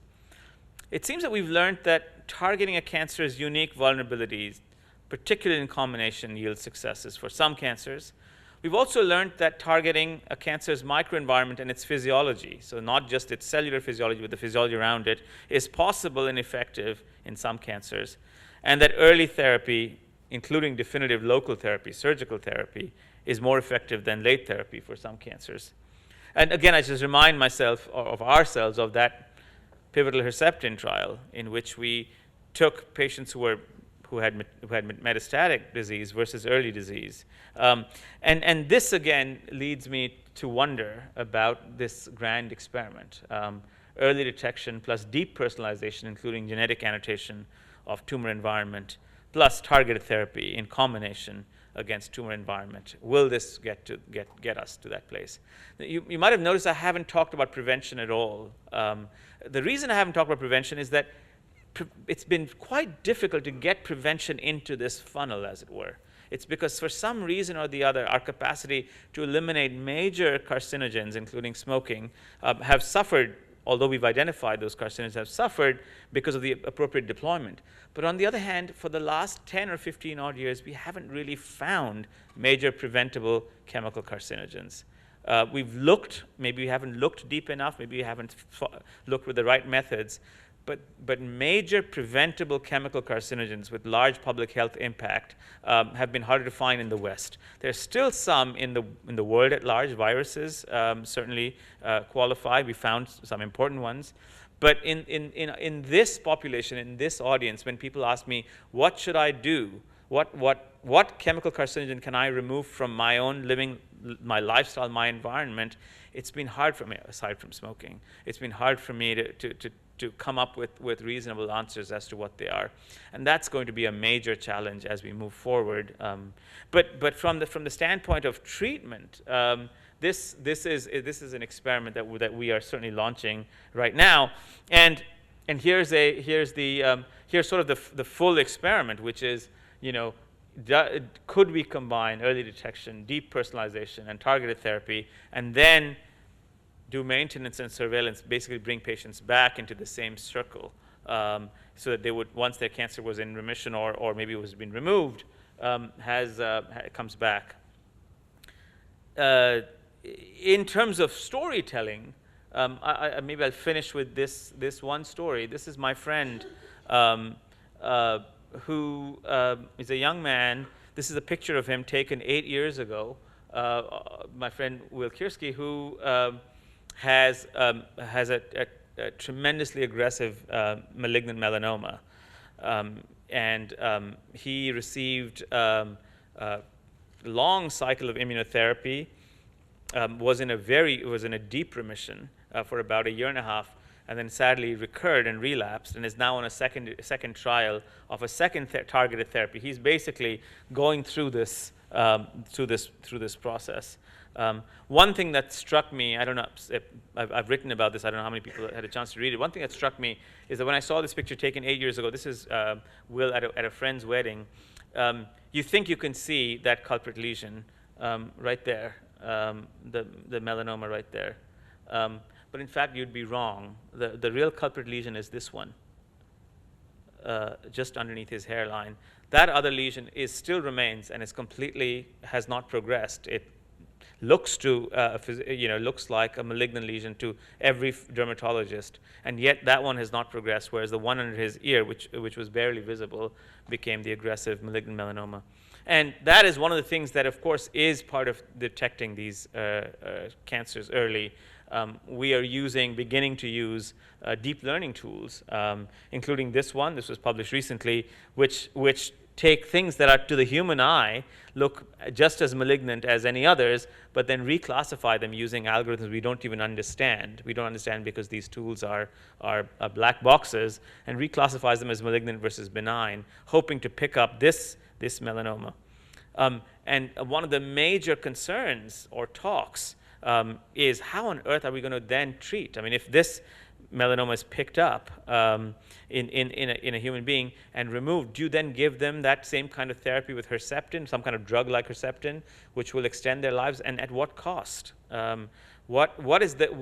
It seems that we've learned that targeting a cancer's unique vulnerabilities, particularly in combination, yields successes for some cancers. We've also learned that targeting a cancer's microenvironment and its physiology, so not just its cellular physiology, but the physiology around it, is possible and effective in some cancers, and that early therapy, including definitive local therapy, surgical therapy, is more effective than late therapy for some cancers. And again, I just remind myself of ourselves of that pivotal Herceptin trial in which we took patients who had metastatic disease versus early disease. And this, again, leads me to wonder about this grand experiment. Early detection plus deep personalization, including genetic annotation of tumor environment, plus targeted therapy in combination against tumor environment. Will this get us to that place? You might have noticed I haven't talked about prevention at all. The reason I haven't talked about prevention is that it's been quite difficult to get prevention into this funnel, as it were. It's because for some reason or the other, our capacity to eliminate major carcinogens, including smoking, have suffered, although we've identified those carcinogens, have suffered because of the appropriate deployment. But on the other hand, for the last 10 or 15 odd years, we haven't really found major preventable chemical carcinogens. We've looked, maybe we haven't looked deep enough, maybe we haven't looked with the right methods, but major preventable chemical carcinogens with large public health impact have been harder to find in the West. There's still some in the world at large. Viruses certainly qualify. We found some important ones. But in this population, in this audience, when people ask me, what should I do? What chemical carcinogen can I remove from my own living, my lifestyle, my environment? It's been hard for me, aside from smoking. It's been hard for me to come up with reasonable answers as to what they are, and that's going to be a major challenge as we move forward. But from the standpoint of treatment, this is an experiment that we are certainly launching right now, and here's sort of the full experiment, which is, could we combine early detection, deep personalization, and targeted therapy, and then do maintenance and surveillance, basically bring patients back into the same circle, so that they would, once their cancer was in remission or maybe it was been removed, comes back. In terms of storytelling, maybe I'll finish with this one story. This is my friend who is a young man. This is a picture of him taken 8 years ago. My friend Will Kiersky, who has a tremendously aggressive malignant melanoma, and he received a long cycle of immunotherapy, was in a deep remission for about a year and a half, and then sadly recurred and relapsed, and is now on a second trial of a second targeted therapy. He's basically going through this process. One thing that struck me, I don't know, I've written about this, I don't know how many people had a chance to read it. One thing that struck me is that when I saw this picture taken 8 years ago, this is Will at a friend's wedding, you think you can see that culprit lesion right there, the melanoma right there. But in fact, you'd be wrong. The real culprit lesion is this one, just underneath his hairline. That other lesion still remains and has not progressed. It looks looks like a malignant lesion to every dermatologist, and yet that one has not progressed, whereas the one under his ear, which was barely visible, became the aggressive malignant melanoma. And that is one of the things that, of course, is part of detecting these cancers early. We are beginning to use deep learning tools, including this one. This was published recently, which take things that are, to the human eye, look just as malignant as any others, but then reclassify them using algorithms we don't even understand. We don't understand because these tools are black boxes, and reclassifies them as malignant versus benign, hoping to pick up this melanoma. And one of the major concerns or talks is how on earth are we going to then treat? I mean, if this melanoma is picked up in a human being and removed, do you then give them that same kind of therapy with Herceptin, some kind of drug like Herceptin, which will extend their lives, and at what cost? What is the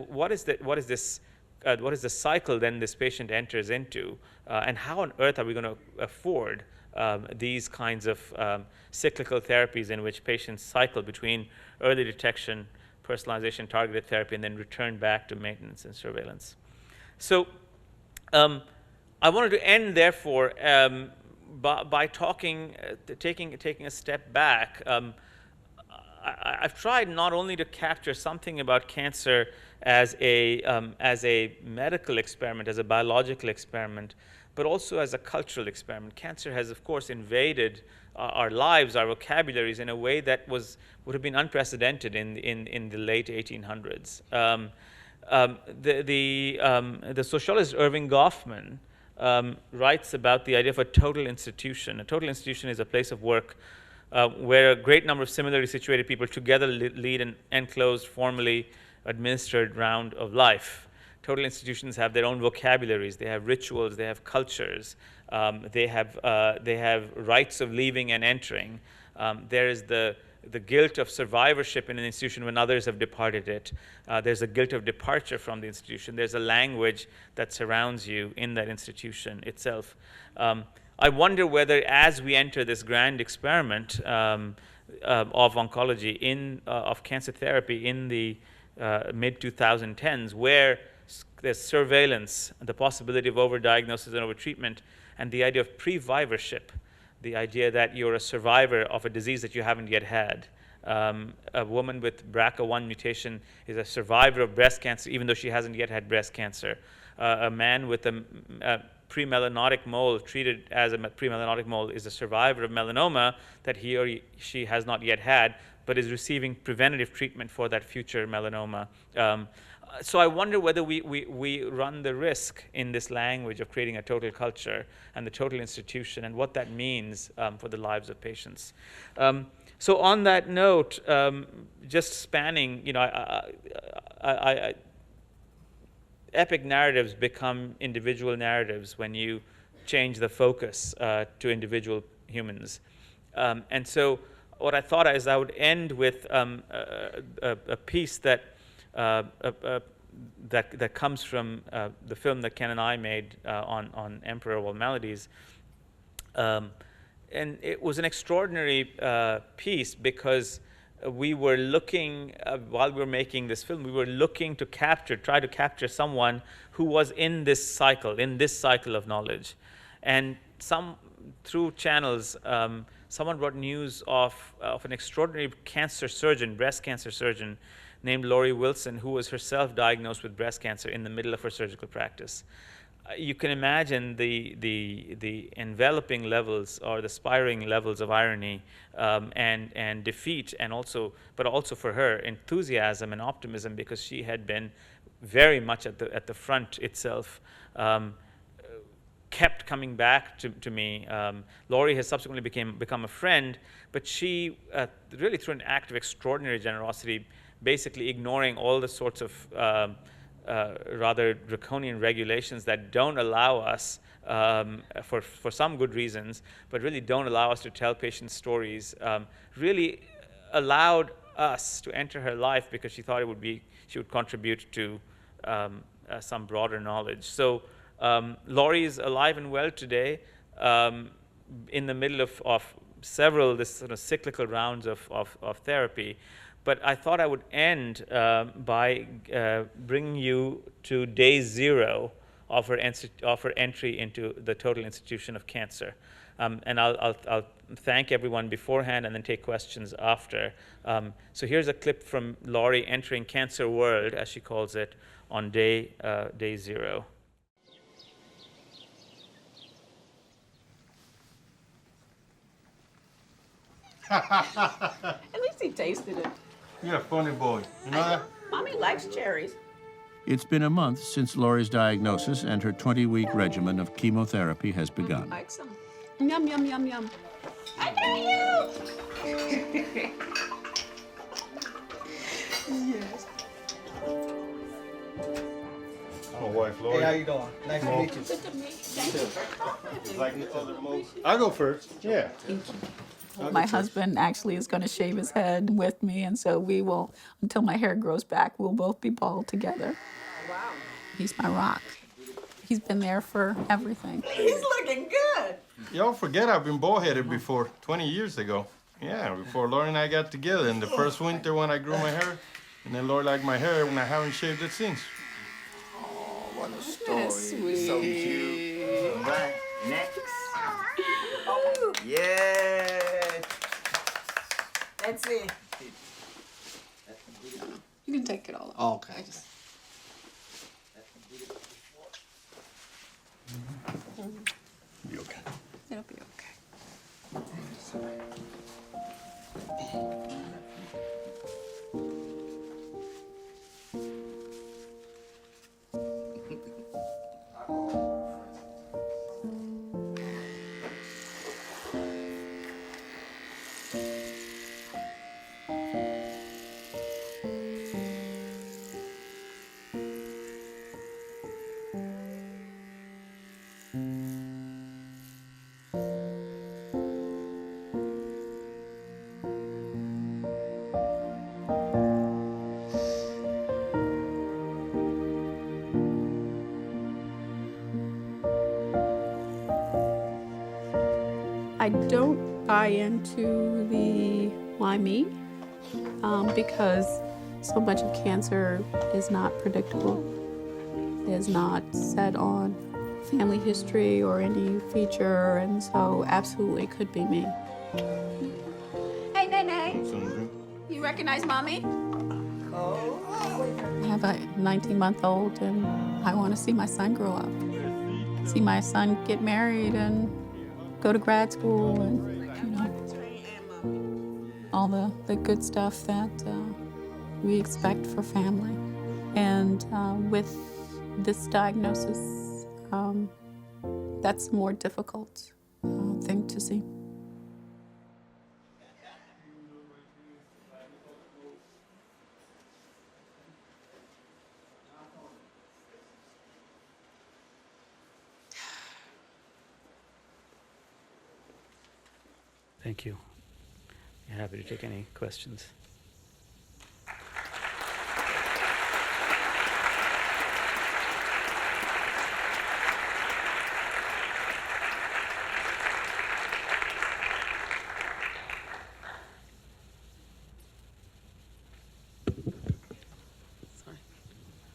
cycle then this patient enters into, and how on earth are we going to afford these kinds of cyclical therapies in which patients cycle between early detection, personalization, targeted therapy, and then return back to maintenance and surveillance? So I wanted to end, therefore, by taking a step back. I've tried not only to capture something about cancer as a medical experiment, as a biological experiment, but also as a cultural experiment. Cancer has, of course, invaded our lives, our vocabularies, in a way that would have been unprecedented in the late 1800s. The sociologist Irving Goffman writes about the idea of a total institution. A total institution is a place of work where a great number of similarly situated people together lead an enclosed, formally administered round of life. Total institutions have their own vocabularies, they have rituals, they have cultures, they have rites of leaving and entering. There is the guilt of survivorship in an institution when others have departed it. There's a guilt of departure from the institution. There's a language that surrounds you in that institution itself. I wonder whether, as we enter this grand experiment of oncology, of cancer therapy in the mid-2010s, where there's surveillance, the possibility of overdiagnosis and overtreatment, and the idea of previvorship, the idea that you're a survivor of a disease that you haven't yet had. A woman with BRCA1 mutation is a survivor of breast cancer, even though she hasn't yet had breast cancer. A man with a premelanotic mole, treated as a premelanotic mole, is a survivor of melanoma that he or she has not yet had, but is receiving preventative treatment for that future melanoma. So I wonder whether we run the risk in this language of creating a total culture and the total institution, and what that means for the lives of patients. So on that note, just spanning, epic narratives become individual narratives when you change the focus to individual humans. And so what I thought is I would end with a piece that comes from the film that Ken and I made on Emperor of All Maladies. And it was an extraordinary piece because we were looking, while we were making this film, we were looking to try to capture someone who was in this cycle of knowledge. And through channels, someone brought news of an extraordinary cancer surgeon, breast cancer surgeon, named Lori Wilson, who was herself diagnosed with breast cancer in the middle of her surgical practice. You can imagine the enveloping levels or the spiraling levels of irony and defeat, but also for her enthusiasm and optimism, because she had been very much at the front itself. Kept coming back to me. Lori has subsequently become a friend, but she really, through an act of extraordinary generosity, basically ignoring all the sorts of rather draconian regulations that don't allow us, for some good reasons, but really don't allow us to tell patients' stories, really allowed us to enter her life because she thought she would contribute to some broader knowledge. So Lori is alive and well today, in the middle of several sort of cyclical rounds of therapy. But I thought I would end by bringing you to day 0 of her entry into the total institution of cancer. And I'll thank everyone beforehand and then take questions after. So here's a clip from Lori entering cancer world, as she calls it, on day 0. At least he tasted it. You're a funny boy. You know that? Mommy likes cherries. It's been a month since Lori's diagnosis, and her 20-week regimen of chemotherapy has begun. Like some. Yum, yum, yum, yum. I dare you! Yes. My wife, Lori. Hey, how you doing? Nice to meet you. Good to meet you. Thank you for coming. Like the other most? I'll go first. Yeah. My husband actually is going to shave his head with me, and so we will, until my hair grows back, we'll both be bald together. Wow. He's my rock. He's been there for everything. He's looking good. Y'all forget I've been bald-headed before, 20 years ago. Yeah, before Lori and I got together in the first winter when I grew my hair, and then Lori liked my hair when I haven't shaved it since. Oh, what a story. That's sweet. So cute. All right, next. Yeah. Let's see. You can take it all. Oh, okay. Just. You okay? It'll be okay. I don't buy into the why me because so much of cancer is not predictable, is not set on family history or any feature, and so absolutely could be me. Hey, Nene, you recognize Mommy? I have a 19-month-old and I want to see my son grow up, see my son get married and go to grad school and, you know, all the good stuff that we expect for family. And with this diagnosis, that's a more difficult thing to see. Thank you. I'm happy to take any questions.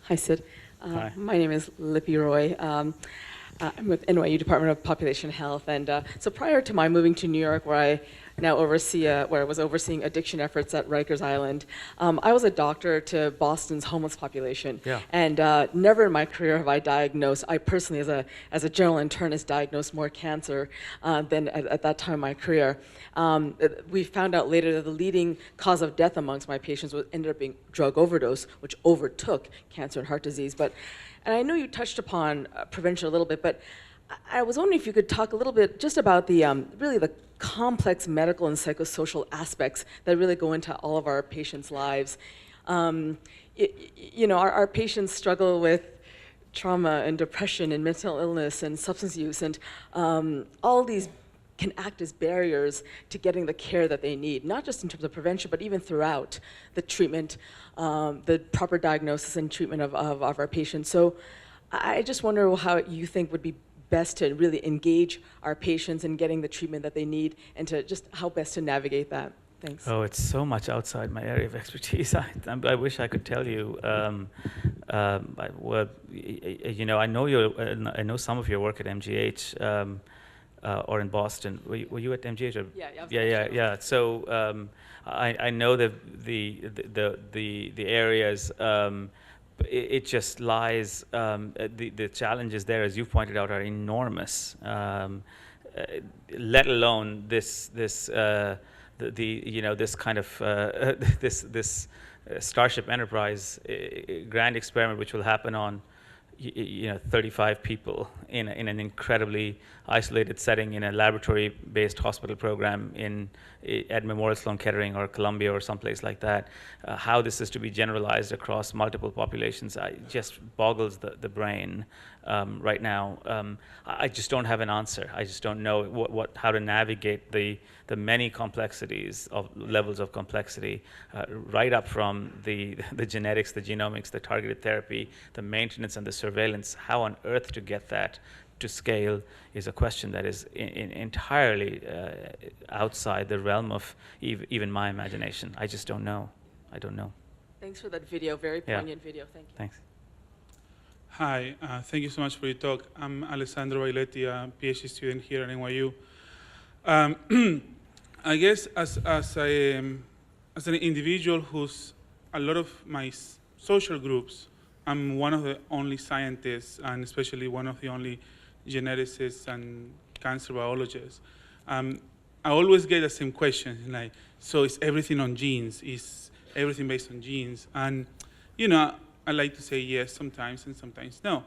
Hi, Sid. Hi. My name is Lippy Roy. I'm with NYU Department of Population Health, and so prior to my moving to New York, where I now oversee, where I was overseeing addiction efforts at Rikers Island, I was a doctor to Boston's homeless population. Yeah. And never in my career have I diagnosed, I personally, as a general internist, diagnosed more cancer than at that time in my career. We found out later that the leading cause of death amongst my patients ended up being drug overdose, which overtook cancer and heart disease. And I know you touched upon prevention a little bit, but I was wondering if you could talk a little bit just about the really the complex medical and psychosocial aspects that really go into all of our patients' lives. You know, our patients struggle with trauma and depression and mental illness and substance use, and all these can act as barriers to getting the care that they need, not just in terms of prevention, but even throughout the treatment, the proper diagnosis and treatment of our patients. So I just wonder how you think would be best to really engage our patients in getting the treatment that they need, and to just how best to navigate that. Thanks. Oh, it's so much outside my area of expertise. I wish I could tell you. Well, you know, I know some of your work at MGH. Or in Boston. Were you at MGH? Or? Yeah. So I know the areas. It just lies. The challenges there, as you've pointed out, are enormous. Let alone this kind of this Starship Enterprise grand experiment, which will happen on 35 people in an incredibly isolated setting in a laboratory-based hospital program at Memorial Sloan Kettering or Columbia or someplace like that. How this is to be generalized across multiple populations just boggles the brain right now. I just don't have an answer. I just don't know how to navigate the many complexities of levels of complexity, right up from the genetics, the genomics, the targeted therapy, the maintenance and the surveillance. How on earth to get that to scale is a question that is entirely outside the realm of even my imagination. I just don't know. I don't know. Thanks for that video, very poignant video. Thank you. Thanks. Hi, thank you so much for your talk. I'm Alessandro Bailetti, a PhD student here at NYU. I guess as an individual whose a lot of my social groups, I'm one of the only scientists, and especially one of the only geneticists and cancer biologists. I always get the same question, like, so is everything on genes? Is everything based on genes? And, you know, I like to say yes sometimes and sometimes no,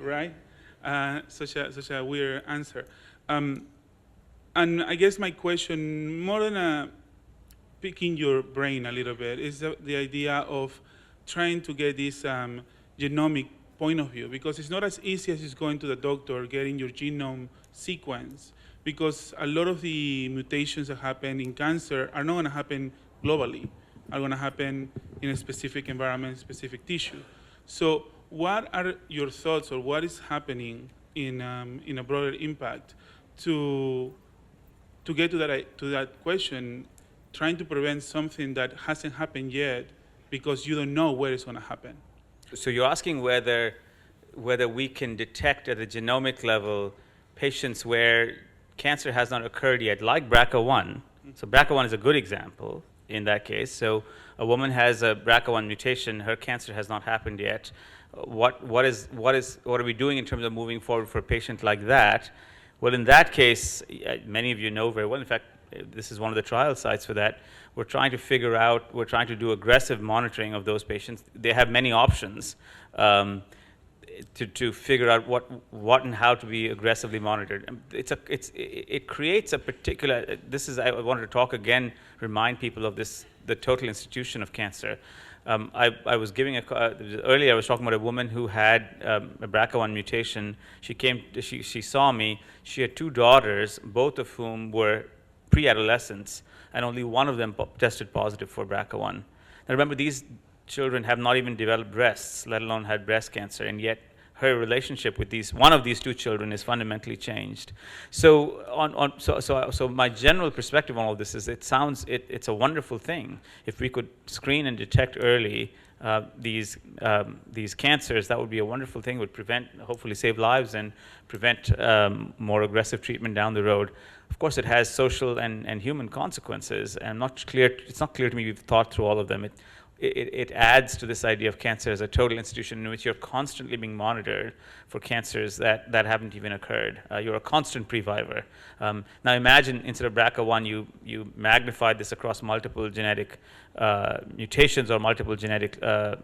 right? Such a weird answer. And I guess my question, more than picking your brain a little bit, is the idea of trying to get this genomic point of view, because it's not as easy as just going to the doctor, getting your genome sequence, because a lot of the mutations that happen in cancer are not going to happen globally, are going to happen in a specific environment, specific tissue. So what are your thoughts, or what is happening in a broader impact to get to that question, trying to prevent something that hasn't happened yet because you don't know where it's going to happen? So you're asking whether we can detect at the genomic level patients where cancer has not occurred yet, like BRCA1. So BRCA1 is a good example in that case. So a woman has a BRCA1 mutation, her cancer has not happened yet. What are we doing in terms of moving forward for a patient like that? Well, in that case, many of you know very well, in fact, this is one of the trial sites for that. We're trying to do aggressive monitoring of those patients. They have many options to figure out what and how to be aggressively monitored. It creates a particular, I wanted to talk again, remind people of this, the total institution of cancer. I was giving earlier I was talking about a woman who had a BRCA1 mutation. She saw me. She had 2 daughters, both of whom were pre-adolescents, and only one of them tested positive for BRCA1. Now remember, these children have not even developed breasts, let alone had breast cancer, and yet her relationship with one of these 2 children is fundamentally changed. So so my general perspective on all this is it's a wonderful thing if we could screen and detect early these cancers. That would be a wonderful thing. It would prevent, hopefully save lives and prevent more aggressive treatment down the road. Of course, it has social and human consequences, and it's not clear to me we've thought through all of them. It adds to this idea of cancer as a total institution in which you're constantly being monitored for cancers that haven't even occurred. You're a constant previvor. Now imagine, instead of BRCA1, you magnified this across multiple genetic mutations or multiple genetic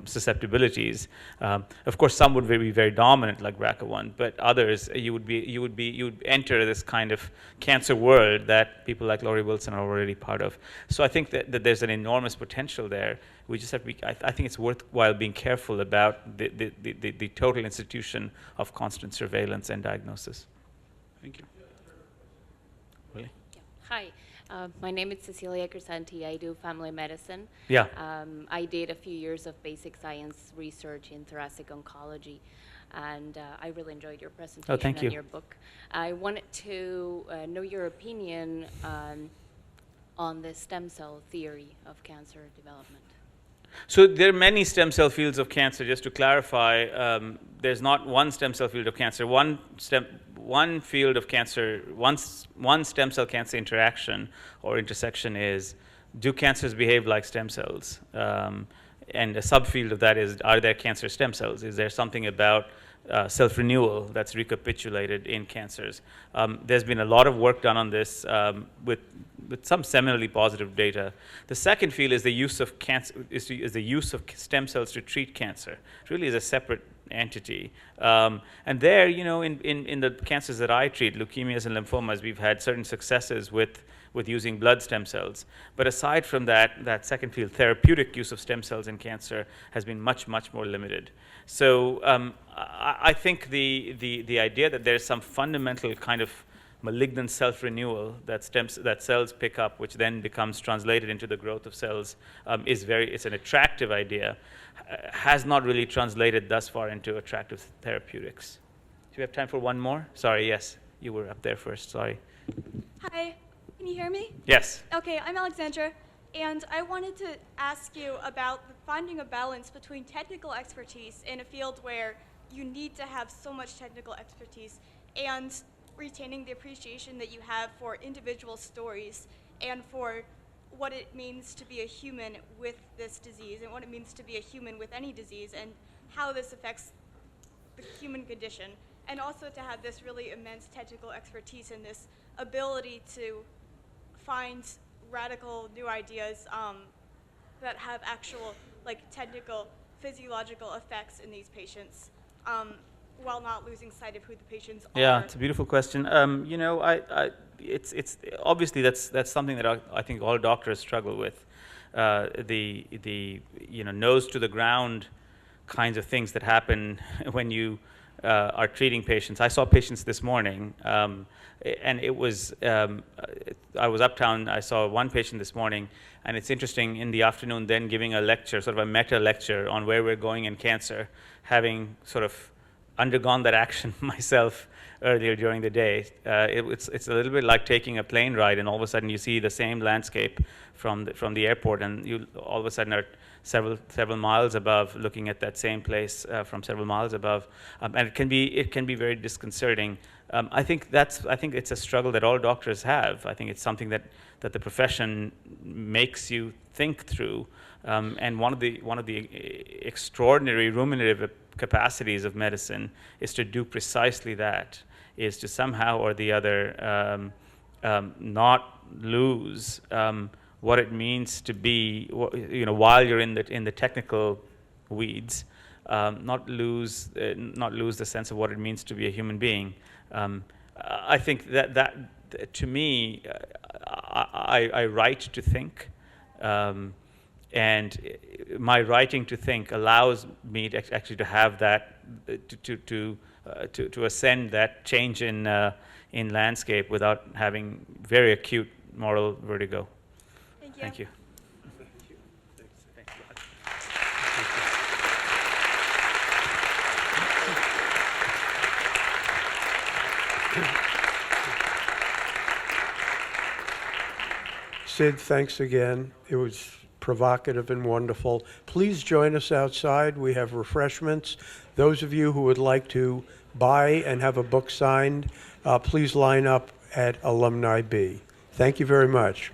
susceptibilities. Of course, some would be very dominant, like BRCA1, but others, you would enter this kind of cancer world that people like Laurie Wilson are already part of. So I think that there's an enormous potential there. We just have to I think it's worthwhile being careful about the total institution of constant surveillance and diagnosis. Thank you. Really? Yeah. Hi, my name is Cecilia Crescenti. I do family medicine. Yeah. I did a few years of basic science research in thoracic oncology, and I really enjoyed your presentation thank you. and your book. I wanted to know your opinion on the stem cell theory of cancer development. So there are many stem cell fields of cancer. Just to clarify, there's not one stem cell field of cancer. One field of cancer, one stem cell cancer interaction or intersection is, do cancers behave like stem cells? And a subfield of that is, are there cancer stem cells? Is there something about self-renewal that's recapitulated in cancers? There's been a lot of work done on this with some seminally positive data. The second field is the use of stem cells to treat cancer. It really is a separate entity. And there, in the cancers that I treat, leukemias and lymphomas, we've had certain successes with using blood stem cells. But aside from that second field, therapeutic use of stem cells in cancer has been much, much more limited. So I think the idea that there's some fundamental kind of malignant self-renewal that cells pick up, which then becomes translated into the growth of cells, it's an attractive idea, has not really translated thus far into attractive therapeutics. Do we have time for one more? Sorry, yes, you were up there first, sorry. Hi, can you hear me? Yes. Okay, I'm Alexandra, and I wanted to ask you about finding a balance between technical expertise in a field where you need to have so much technical expertise and retaining the appreciation that you have for individual stories and for what it means to be a human with this disease and what it means to be a human with any disease and how this affects the human condition, and also to have this really immense technical expertise and this ability to find radical new ideas that have actual technical physiological effects in these patients, while not losing sight of who the patients are. Yeah, it's a beautiful question. You know, it's obviously that's something that I think all doctors struggle with. The nose to the ground kinds of things that happen when you are treating patients. I saw patients this morning, and it was I was uptown. I saw one patient this morning, and it's interesting. In the afternoon, then giving a lecture, sort of a meta lecture on where we're going in cancer, having sort of undergone that action myself earlier during the day. It's a little bit like taking a plane ride, and all of a sudden you see the same landscape from the airport, and you all of a sudden are several miles above, looking at that same place from several miles above, and it can be very disconcerting. I think it's a struggle that all doctors have. I think it's something that the profession makes you think through, and one of the extraordinary ruminative capacities of medicine is to do precisely that, is to somehow or the other not lose what it means to be, while you're in the technical weeds, not lose the sense of what it means to be a human being. I think that to me, I write to think, and my writing to think allows me to actually to have that, to ascend that change in landscape without having very acute moral vertigo. Thank you. Thank you. Sid, thanks again. It was provocative and wonderful. Please join us outside. We have refreshments. Those of you who would like to buy and have a book signed, please line up at Alumni B. Thank you very much.